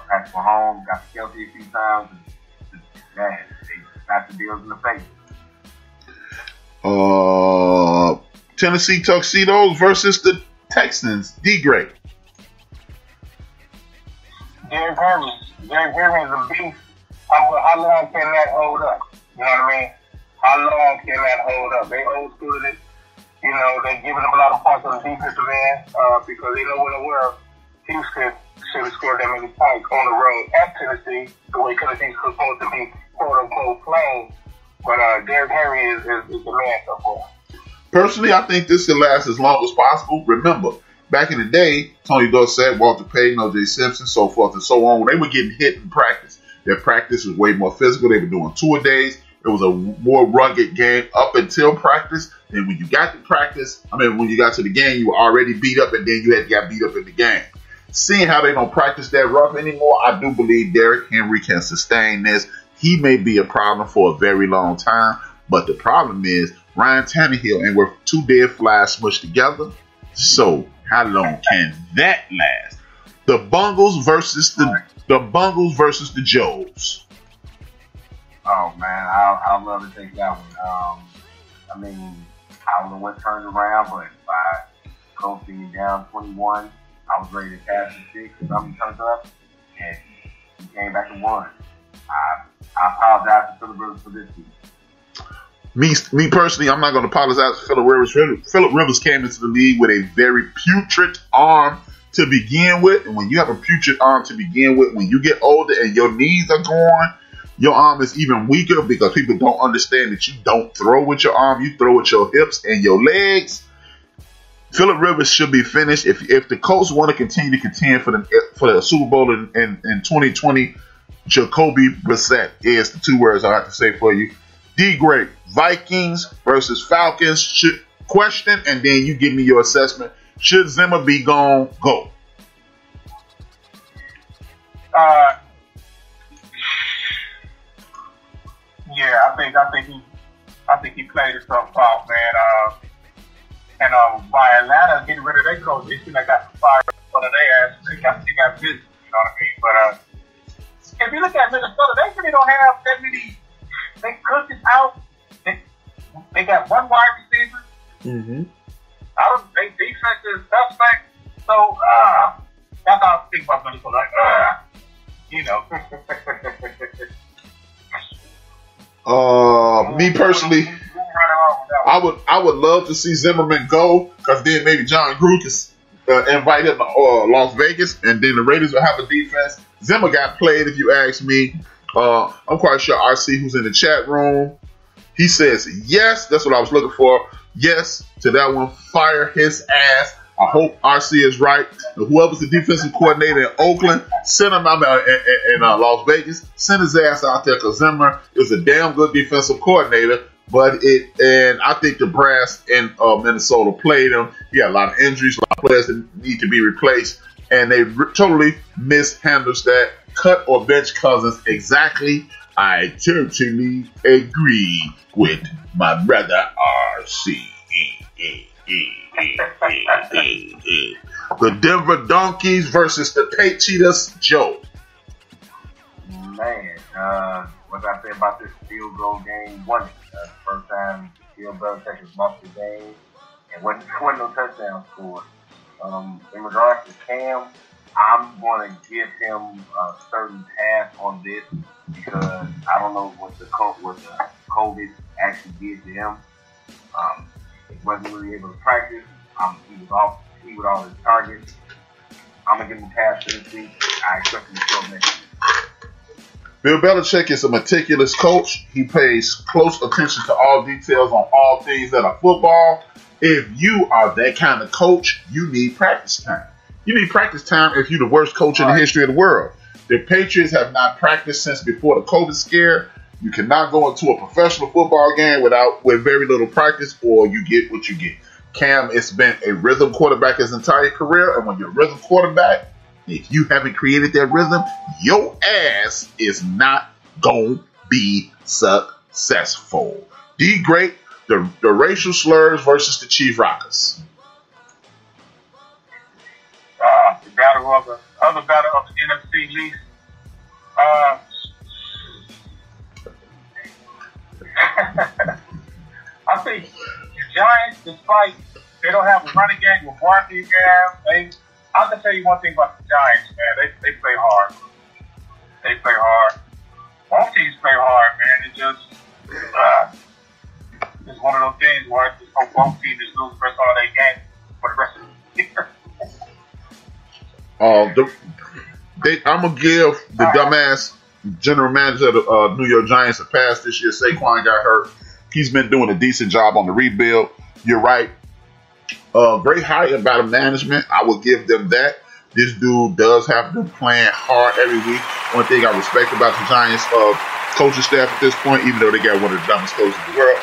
Patrick Mahomes got Kelsey a few times. They got the Bills in the face. Tennessee Tuxedos versus the Texans. D-Great. Derrick Henry is a beast. How long can that hold up? You know what I mean? How long can that hold up? They old schooled it. They're giving them a lot of points on the defensive end because they know in the world Houston should have scored that many points on the road at Tennessee, the way Tennessee's supposed to be quote-unquote playing. But Derrick Henry is the man so far. Personally, I think this can last as long as possible. Remember, back in the day, Tony Dorsett, Walter Payton, O.J. Simpson, so forth and so on, when they were getting hit in practice, their practice was way more physical. They were doing 2-a-days. It was a more rugged game up until practice. And when you got to practice, when you got to the game, you were already beat up, and then you had got beat up in the game. Seeing how they don't practice that rough anymore, I do believe Derrick Henry can sustain this. He may be a problem for a very long time, but the problem is Ryan Tannehill and we're two dead flies smushed together. So how long can that last? The Bungles versus the Joes. Oh man, I love to take that one. I don't know what turned around, but by coaching down 21, I was ready to pass the 6, and something turned up, and he came back and won. I apologize to Phillip Rivers for this week. Me personally, I'm not going to apologize to Phillip Rivers. Phillip Rivers came into the league with a very putrid arm to begin with, and when you have a putrid arm to begin with, when you get older and your knees are gone, your arm is even weaker because people don't understand that you don't throw with your arm, you throw with your hips and your legs. Phillip Rivers should be finished. If the Colts want to continue to contend for the Super Bowl in 2020, Jacoby Brissett is the 2 words I have to say for you. D. Great, Vikings versus Falcons question, and then you give me your assessment. Should Zimmer be gone? Go. Yeah, I think he played himself out, man. And by Atlanta getting rid of their coach, they seem like got some fire in front of their ass. They got business, you know what I mean? But if you look at Minnesota, they really don't have that many. They cooked it out. They got one wide receiver. Mm-hmm. They defense is suspect. So that's how I think about Minnesota. You know. Me personally, I would love to see Zimmerman go, because then maybe John Gruden can invite him to Las Vegas, and then the Raiders will have a defense. Zimmer got played, if you ask me. I'm quite sure RC, who's in the chat room, he says yes. That's what I was looking for. Yes to that one. Fire his ass. I hope RC is right. Whoever's the defensive coordinator in Oakland, send him out in Las Vegas. Send his ass out there, because Zimmer is a damn good defensive coordinator. And I think the brass in Minnesota played him. He had a lot of injuries, a lot of players that need to be replaced, and they totally mishandles that. Cut or bench Cousins. Exactly. I totally agree with my brother RC. The Denver Donkeys versus the Patriots. Joe. Man, what I say about this field goal game? Won it. First time Bill Belichick has lost the game, and wasn't no touchdown scored. In regards to Cam, I'm going to give him a certain pass on this, because I don't know what the COVID actually did to him. He wasn't really able to practice. He was all his targets. I'm going to give him a pass for this week. I expect him to show next week. Bill Belichick is a meticulous coach. He pays close attention to all details on all things that are football. If you are that kind of coach, you need practice time. You need practice time if you're the worst coach in the history of the world. The Patriots have not practiced since before the COVID scare. You cannot go into a professional football game with very little practice, or you get what you get. Cam has been a rhythm quarterback his entire career, and when you're a rhythm quarterback, if you haven't created that rhythm, your ass is not going to be successful. D. Great, the racial slurs versus the Chief Rockers. The battle of the NFC Least. I think the Giants, despite they don't have a running game with Barkley, I'll just tell you one thing about the Giants, man. They play hard. They play hard. Both teams play hard, man. It's one of those things where I just hope both teams lose the rest of their games for the rest of the year. I'm going to give the dumbass general manager of the New York Giants a pass this year. Saquon got hurt. He's been doing a decent job on the rebuild. You're right. Great hire about management. I will give them that. This dude does have them playing hard every week. One thing I respect about the Giants, coaching staff at this point, even though they got one of the dumbest coaches in the world.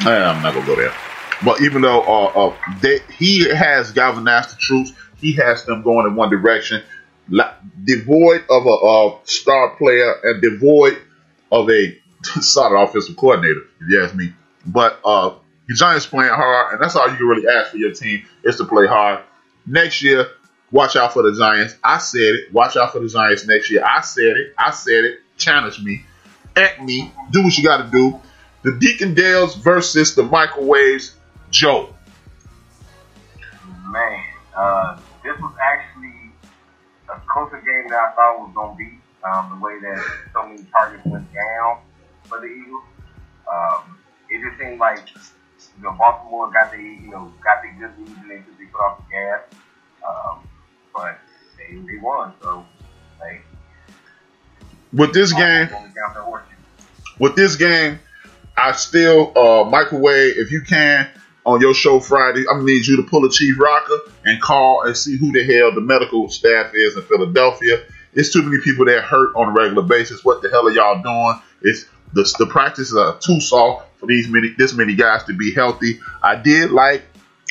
I'm not gonna go there. But even though he has galvanized the troops, he has them going in one direction, devoid of a star player and devoid of a solid offensive coordinator, if you ask me. But the Giants playing hard, and that's all you can really ask for your team is to play hard. Next year, watch out for the Giants. I said it. Watch out for the Giants next year. I said it. Challenge me. At me. Do what you got to do. The Deacon Dales versus the Microwaves. Joe. Man, this was actually a closer game than I thought it was going to be. The way that so many targets went down for the Eagles. It just seemed like Baltimore got the good lead and they put off the gas. But they won, so with this game, I still Microwave, if you can, on your show Friday, I'm gonna need you to pull a Chief Rocker and call and see who the hell the medical staff is in Philadelphia. It's too many people that hurt on a regular basis. What the hell are y'all doing? It's the practices are too soft for this many guys to be healthy. I did like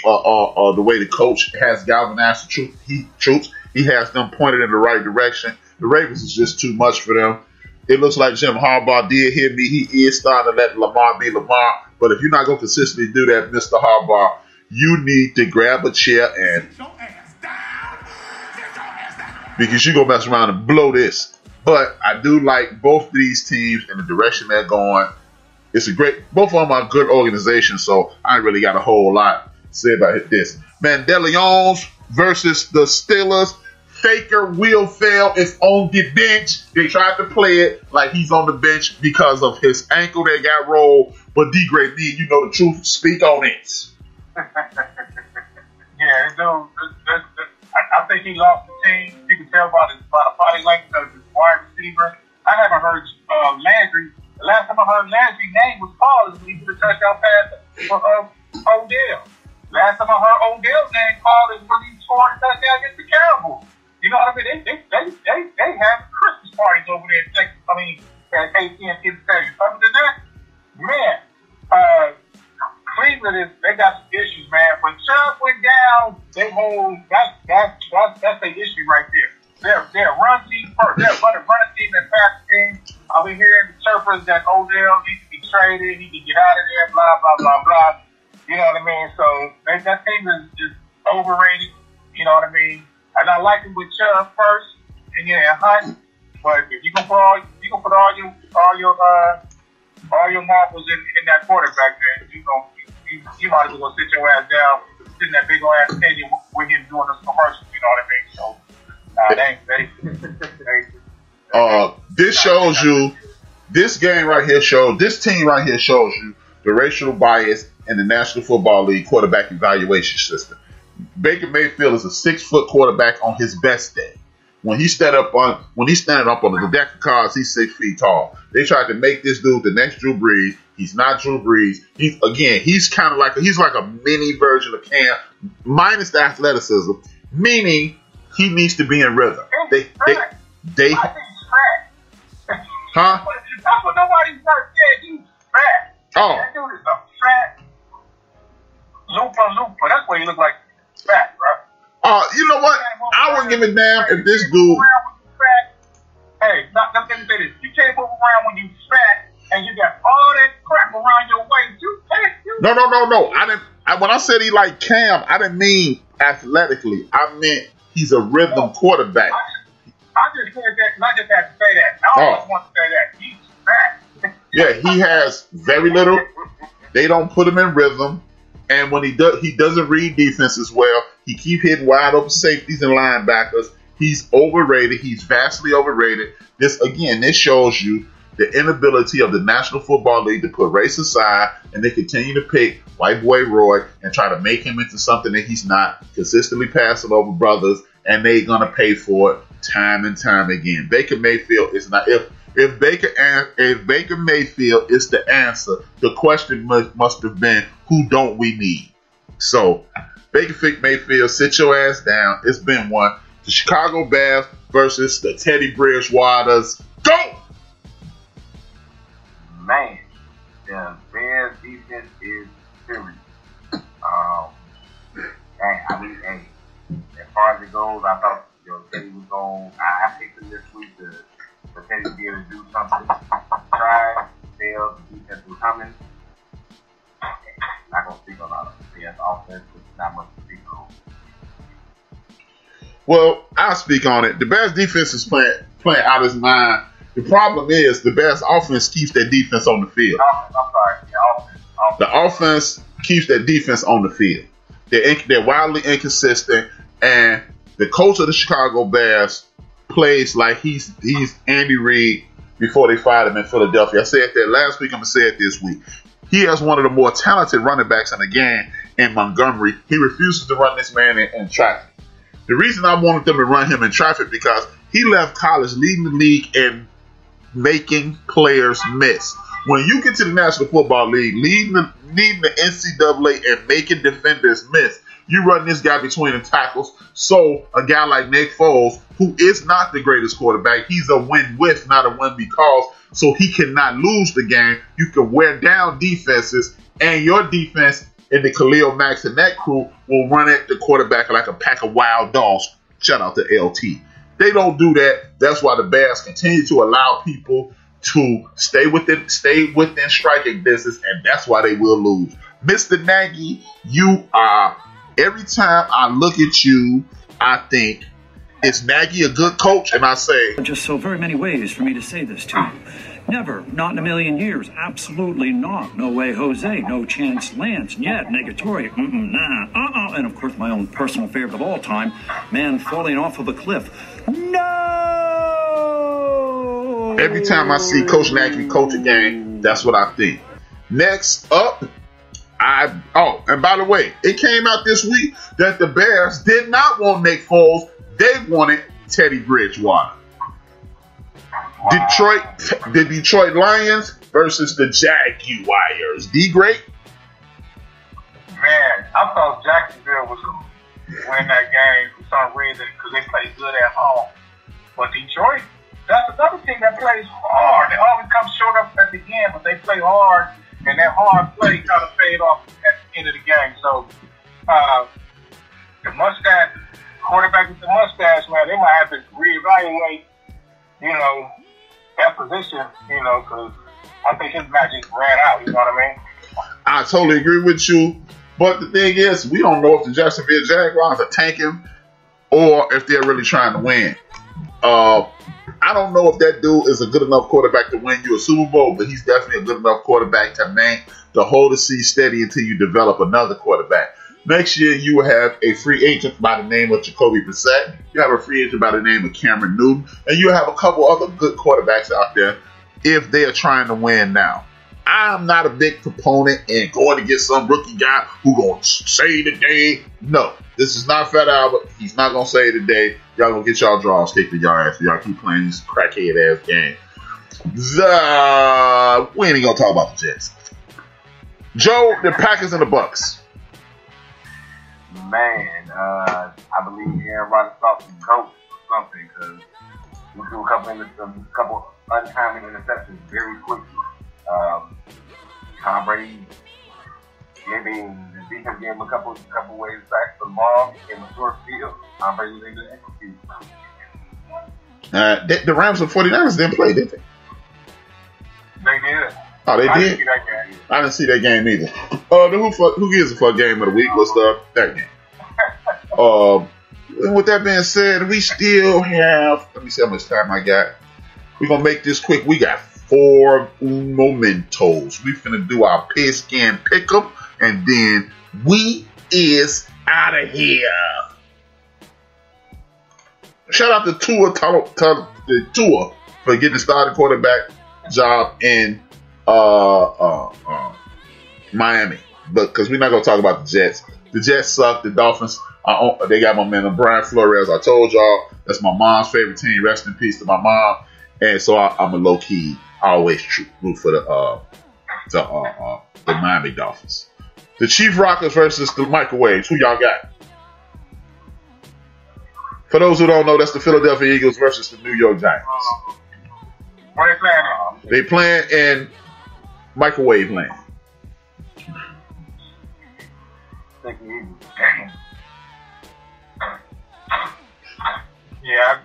the way the coach has galvanized the troops. He has them pointed in the right direction. The Ravens is just too much for them. It looks like Jim Harbaugh did hit me. He is starting to let Lamar be Lamar. But if you're not going to consistently do that, Mr. Harbaugh, you need to grab a chair and because you're going to mess around and blow this. But I do like both of these teams and the direction they're going. Both of them are good organizations, so I ain't really got a whole lot to say about this. Mandelions versus the Steelers. Faker will fail is on the bench. They tried to play it like he's on the bench because of his ankle that got rolled. But D-Grade me, you know the truth. Speak on it. Yeah, I think he lost the team. You can tell by the body language of his wide receiver. I haven't heard Landry. The last time I heard Landry's name was Paul when he did a touchdown pass for Odell. Last time I heard Odell's name called is when he scored a touchdown against the Cowboys. You know what I mean? They have Christmas parties over there in Texas. I mean, at AT&T Stadium. Other than that, man, Cleveland they got some issues, man. When Chubb went down, that's the issue right there. They're run team first. They're running run team and pass team. I'll be hearing the chirpers that Odell needs to be traded. He can get out of there. Blah blah blah blah. You know what I mean? So that team is overrated. You know what I mean? And I like him with Chubb first, and Hunt. But if you can put all your marbles in that quarterback, then you might as well sit your ass down, sit in that big old ass stadium with him doing those commercials. You know what I mean? So this shows you. This game right here shows. This team right here shows you the racial bias in the National Football League quarterback evaluation system. Baker Mayfield is a 6-foot quarterback on his best day. When he's standing up on the deck of cards, he's 6 feet tall. They tried to make this dude the next Drew Brees. He's not Drew Brees. He's kind of like a mini version of Cam, minus the athleticism. Meaning he needs to be in rhythm. They huh? That's what nobody's ever said. He's fat. Oh. That dude is a fat Looper. That's what he look like. Fat, bro. You know what? I wouldn't give a damn if this dude. Hey, let me say this. You can't move around when you fat and you got all that crap around your waist. You can't do No. I didn't. When I said he like Cam, I didn't mean athletically. I meant he's a rhythm quarterback. I just said that because I just had to say that. I always want to say that. He's fat. Yeah, he has very little. They don't put him in rhythm. And when he doesn't read defenses well. He keep hitting wide open safeties and linebackers. He's overrated. He's vastly overrated. This shows you the inability of the National Football League to put race aside, and they continue to pick white boy Roy and try to make him into something that he's not, consistently passing over brothers, and they're going to pay for it time and time again. Baker Mayfield is not. If Baker Mayfield is the answer, the question must have been, who don't we need? So, Baker Mayfield, sit your ass down. It's been one. The Chicago Bears versus the Teddy Bridgewaters. Go! the Bears defense is serious. Hey, as far as it goes, I thought Teddy was going. I picked him this week for Teddy to be able to do something. Try, fail, the defense was coming. Not gonna speak on all the Bears offense, which is not much to speak on. Well, I'll speak on it. The Bears defense is playing out of his mind. The problem is the Bears offense keeps their defense on the field. The offense keeps their defense on the field. They're wildly inconsistent, and the coach of the Chicago Bears plays like he's Andy Reid before they fired him in Philadelphia. I said that last week. I'm going to say it this week. He has one of the more talented running backs in the game in Montgomery. He refuses to run this man in traffic. The reason I wanted them to run him in traffic because he left college leading the league in making players miss. When you get to the National Football League, leading the NCAA and making defenders miss, you run this guy between the tackles. So a guy like Nick Foles, who is not the greatest quarterback, he's a win with, not a win because, so he cannot lose the game. You can wear down defenses, and your defense and the Khalil Max and that crew will run at the quarterback like a pack of wild dogs. Shout out to LT. They don't do that. That's why the Bears continue to allow people to stay within striking distance, and that's why they will lose. Mr. Nagy, you are, every time I look at you, I think, is Nagy a good coach? And I say, just so very many ways for me to say this to you. Never, not in a million years, absolutely not. No way, Jose, no chance, Lance, yet, negatory, nah, and of course my own personal favorite of all time, man falling off of a cliff. No! Every time I see Coach Nagy coach a game, that's what I think. Next up, and by the way, it came out this week that the Bears did not want Nick Foles. They wanted Teddy Bridgewater. The Detroit Lions versus the Jaguars. D Great? Man, I thought Jacksonville was going to win that game for some reason because they play good at home. But Detroit, that's another team that plays hard. They always come short up at the end, but they play hard, and that hard play kind of paid off at the end of the game. So the mustache, quarterback with the mustache, man, they might have to reevaluate, that position, because I think his magic ran out, you know what I mean? I totally agree with you. But the thing is, we don't know if the Jacksonville Jaguars are tanking or if they're really trying to win. I don't know if that dude is a good enough quarterback to win you a Super Bowl, but he's definitely a good enough quarterback to hold the seat steady until you develop another quarterback. Next year, you will have a free agent by the name of Jacoby Brissett. You have a free agent by the name of Cameron Newton. And you have a couple other good quarterbacks out there if they are trying to win now. I'm not a big proponent in going to get some rookie guy who going to save the day. No, this is not Fat Albert. He's not going to save the day. Y'all going to get y'all draws kicked in y'all ass. Y'all keep playing this crackhead-ass game. We ain't going to talk about the Jets. Joe, the Packers and the Bucks. Man, I believe Aaron Rodgers thought some coach or something because we threw a couple untimely interceptions very quickly. Tom Brady the defense gave him a couple ways back to the ball, gave him a short field. Tom Brady was able to execute. The Rams and 49ers didn't play, did they? They did. Oh, they did? I didn't see that game either. Who gives a fuck game of the week was that game. And with that being said, we still have, let me see how much time I got. We're going to make this quick. We got 4 momentos. We finna do our pigskin pickup, and then we is out of here. Shout out to Tua for getting the starting quarterback job in Miami, but because we're not going to talk about the Jets. The Jets suck. The Dolphins, they got momentum. Brian Flores, I told y'all, that's my mom's favorite team. Rest in peace to my mom. And so I'm a low key, always root for the Miami Dolphins. The Chief Rockers versus the Microwaves. Who y'all got? For those who don't know, that's the Philadelphia Eagles versus the New York Giants. What are they playing on? They playing in Microwave Land. Take it easy. Yeah,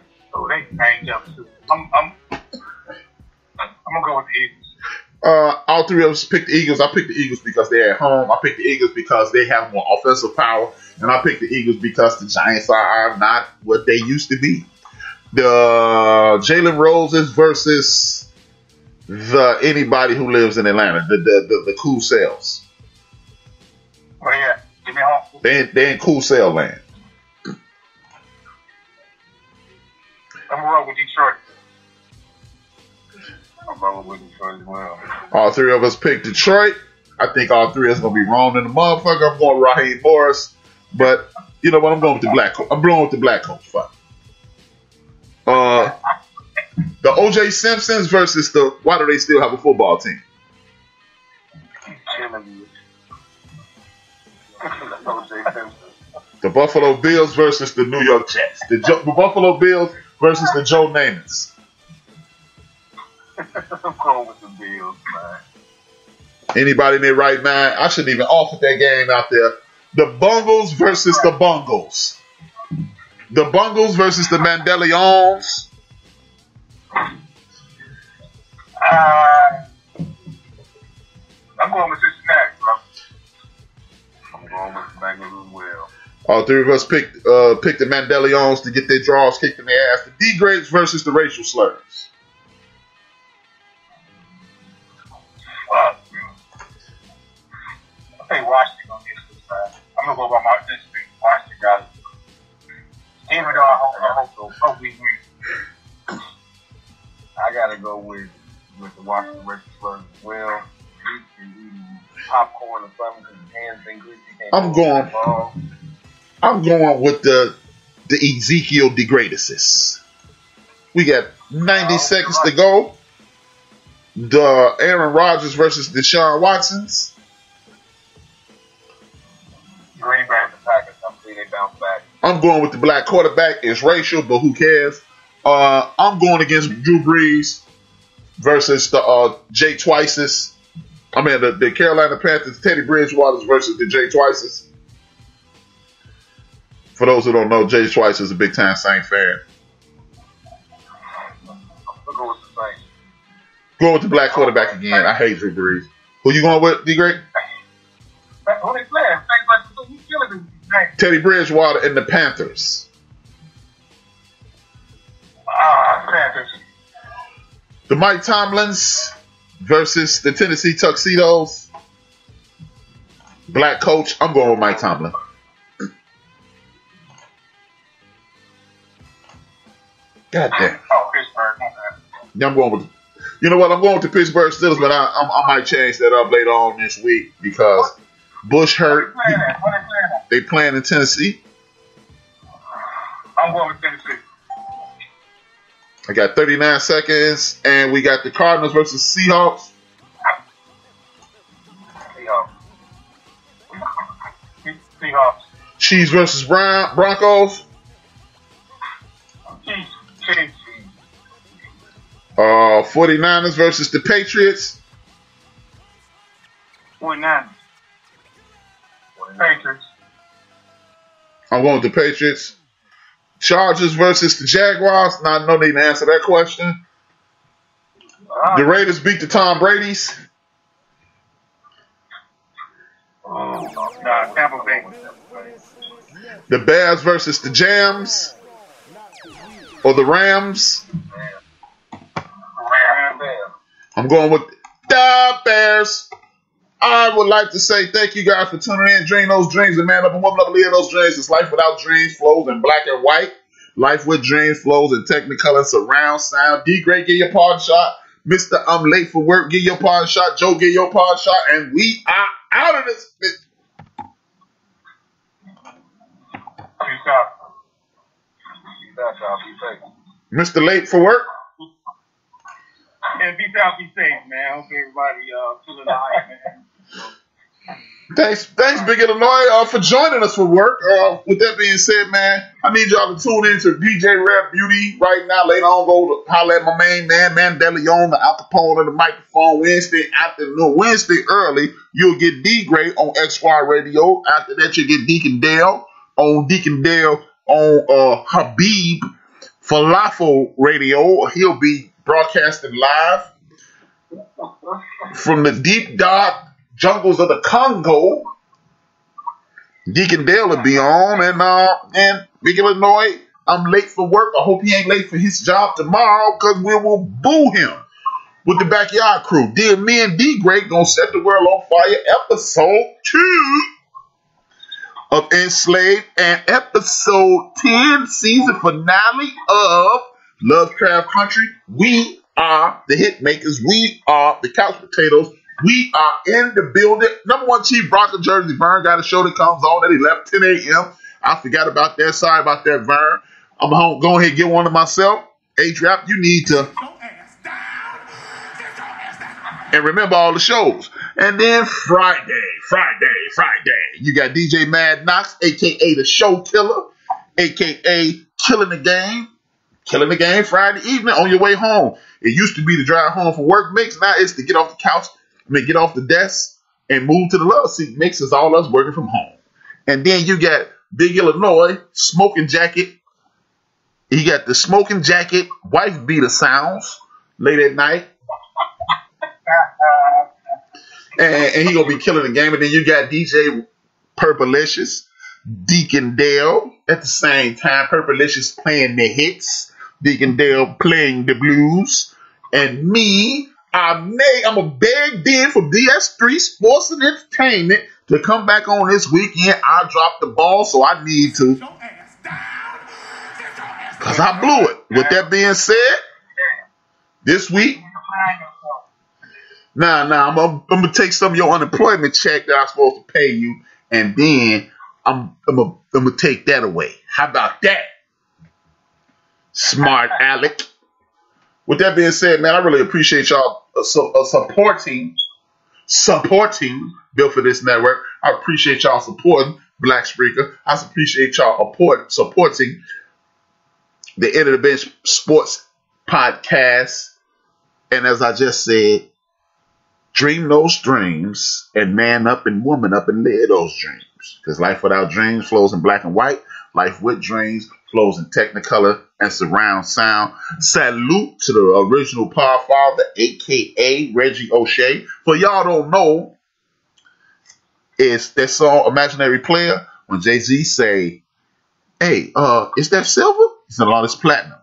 they changed up too. I'm gonna go with the Eagles. All three of us picked the Eagles. I picked the Eagles because they're at home. I picked the Eagles because they have more offensive power. And I picked the Eagles because the Giants are not what they used to be. The Jalen Roses versus the anybody who lives in Atlanta. The Cool Sales. Oh yeah. Give me home. They in Cool Sale land. I'm gonna roll with Detroit. I'm rolling with Detroit as well. All three of us picked Detroit. I think all three of us gonna be wrong in the motherfucker. I'm going Raheem Morris, but you know what? I'm going with the black coach. I'm going with the black coach. Fuck. The O.J. Simpsons versus the. Why do they still have a football team? The Buffalo Bills versus the New York Jets. The Buffalo Bills versus the Joe Namaths. I'm going with the Bills, man. Anybody in their right mind? I shouldn't even offer that game out there. The Bungles versus the Bungles. The Bungles versus the Mandelions. I'm going with Cincinnati, bro. I'm going with the Bengals as well. All three of us picked the Mandelions to get their draws kicked in their ass. The D-grades versus the racial slurs. I think Washington gonna get this time. I'm gonna go by my instinct. Washington got it. Even though I hope we win. I gotta go with the Washington Red Sox as well. Eating popcorn or something because his hands ain't greasy. I'm going with the Ezekiel DeGraduses. We got 90 seconds to go. The Aaron Rodgers versus Deshaun Watsons. Green Bay and the Packers. I'm seeing they bounce back. I'm going with the black quarterback. It's racial, but who cares? I'm going against Drew Brees versus the Jay Twices. I mean, the Carolina Panthers, Teddy Bridgewater versus the Jay Twices. For those who don't know, Jay Twice is a big-time Saints fan. I'll go with the Saints. Going with the black quarterback again. I hate Drew Brees. Who you going with, D-Great? Who they playing? Teddy Bridgewater and the Panthers. Panthers. The Mike Tomlins versus the Tennessee Tuxedos. Black coach. I'm going with Mike Tomlin. God damn. Oh, Pittsburgh. Yeah, I'm going with. You know what? I'm going with the Pittsburgh Steelers, but I might change that up later on this week because Bush hurt. They playing in Tennessee. I'm going with Tennessee. I got 39 seconds, and we got the Cardinals versus Seahawks. Seahawks. Chiefs versus Broncos. Chiefs. 49ers versus the Patriots. 49ers. Patriots. I'm going with the Patriots. Chargers versus the Jaguars. No need to answer that question. The Raiders beat the Tom Brady's. Tampa Bay. The Bears versus the Jams. Or the Rams. I'm going with the Bears. I would like to say thank you guys for tuning in. Dream those dreams and man up and woman up and live those dreams. It's life without dreams flows in black and white. Life with dreams flows in technicolor surround sound. D-Great, get your part shot. Mr. I'm late for work, get your part shot. Joe, get your part shot. And we are out of this bitch. Peace out. Peace out, y'all. Be safe. Mr. Late for work. And be safe, man. I hope everybody feeling all right, man. Thanks, Big Illinois, for joining us for work. With that being said, man, I need y'all to tune in to DJ Rap Beauty right now. Later on, go to holler at my main man, Mandela Leon, the Al Capone of the microphone. Wednesday afternoon, Wednesday early, you'll get D-Gray on XY Radio. After that, you'll get Deacon Dale on Habib Falafel Radio. He'll be broadcasting live from the deep dark jungles of the Congo. Deacon Dale will be on, and Big Illinois, I'm late for work. I hope he ain't late for his job tomorrow, because we will boo him with the Backyard Crew. Dear me and D-Great gonna set the world on fire, episode 2 of Enslaved, and episode 10, season finale of Lovecraft Country. We are the hit makers. We are the couch potatoes. We are in the building. Number one Chief Bronco Jersey Vern got a show that comes on at 10 a.m. I forgot about that. Sorry about that, Vern. I'm going to go ahead and get one of myself. HRap, you need to. And remember all the shows. And then Friday. You got DJ Mad Knox, a.k.a. the Show Killer, a.k.a. Killing the Game. Killing the Game Friday evening on your way home. It used to be the drive home from work mix. Now it's to get off the couch, get off the desk and move to the love seat mix. Is all us working from home. And then you got Big Illinois, Smoking Jacket. He got the Smoking Jacket, Wife Beater sounds late at night. And he gonna be killing the game. And then you got DJ Purplicious, Deacon Dale at the same time. Purplicious playing the hits, Deacon Dale playing the blues, and me, I'm a big bid for DS3 Sports and Entertainment to come back on this weekend. I dropped the ball, so I need to, because I blew it. With that being said, this week, I'm gonna take some of your unemployment check that I'm supposed to pay you, and then I'm gonna take that away. How about that, smart Alec? With that being said, man, I really appreciate y'all supporting Built for This Network. I appreciate y'all supporting Black Spreaker. I appreciate y'all supporting the End of the Bench Sports Podcast. And as I just said, dream those dreams and man up and woman up and live those dreams. Because life without dreams flows in black and white. Life with dreams flows in Technicolor and surround sound. Salute to the original Power Father, a.k.a. Reggie O'Shea. For y'all don't know, it's that song, Imaginary Player, when Jay-Z say, hey, is that silver? It's not all this platinum.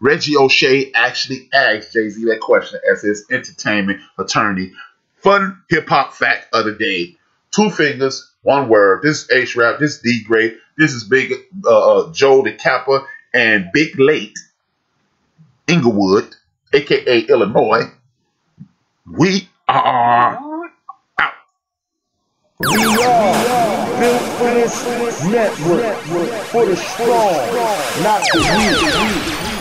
Reggie O'Shea actually asked Jay-Z that question as his entertainment attorney. Fun hip-hop fact of the day. 2 fingers, 1 word. This is HRap. This is D-Gray. This is Big Joe the Kappa and Big Late Inglewood, a.k.a. Illinois. We are out. We are Built for This Network. For the strong, not the weak.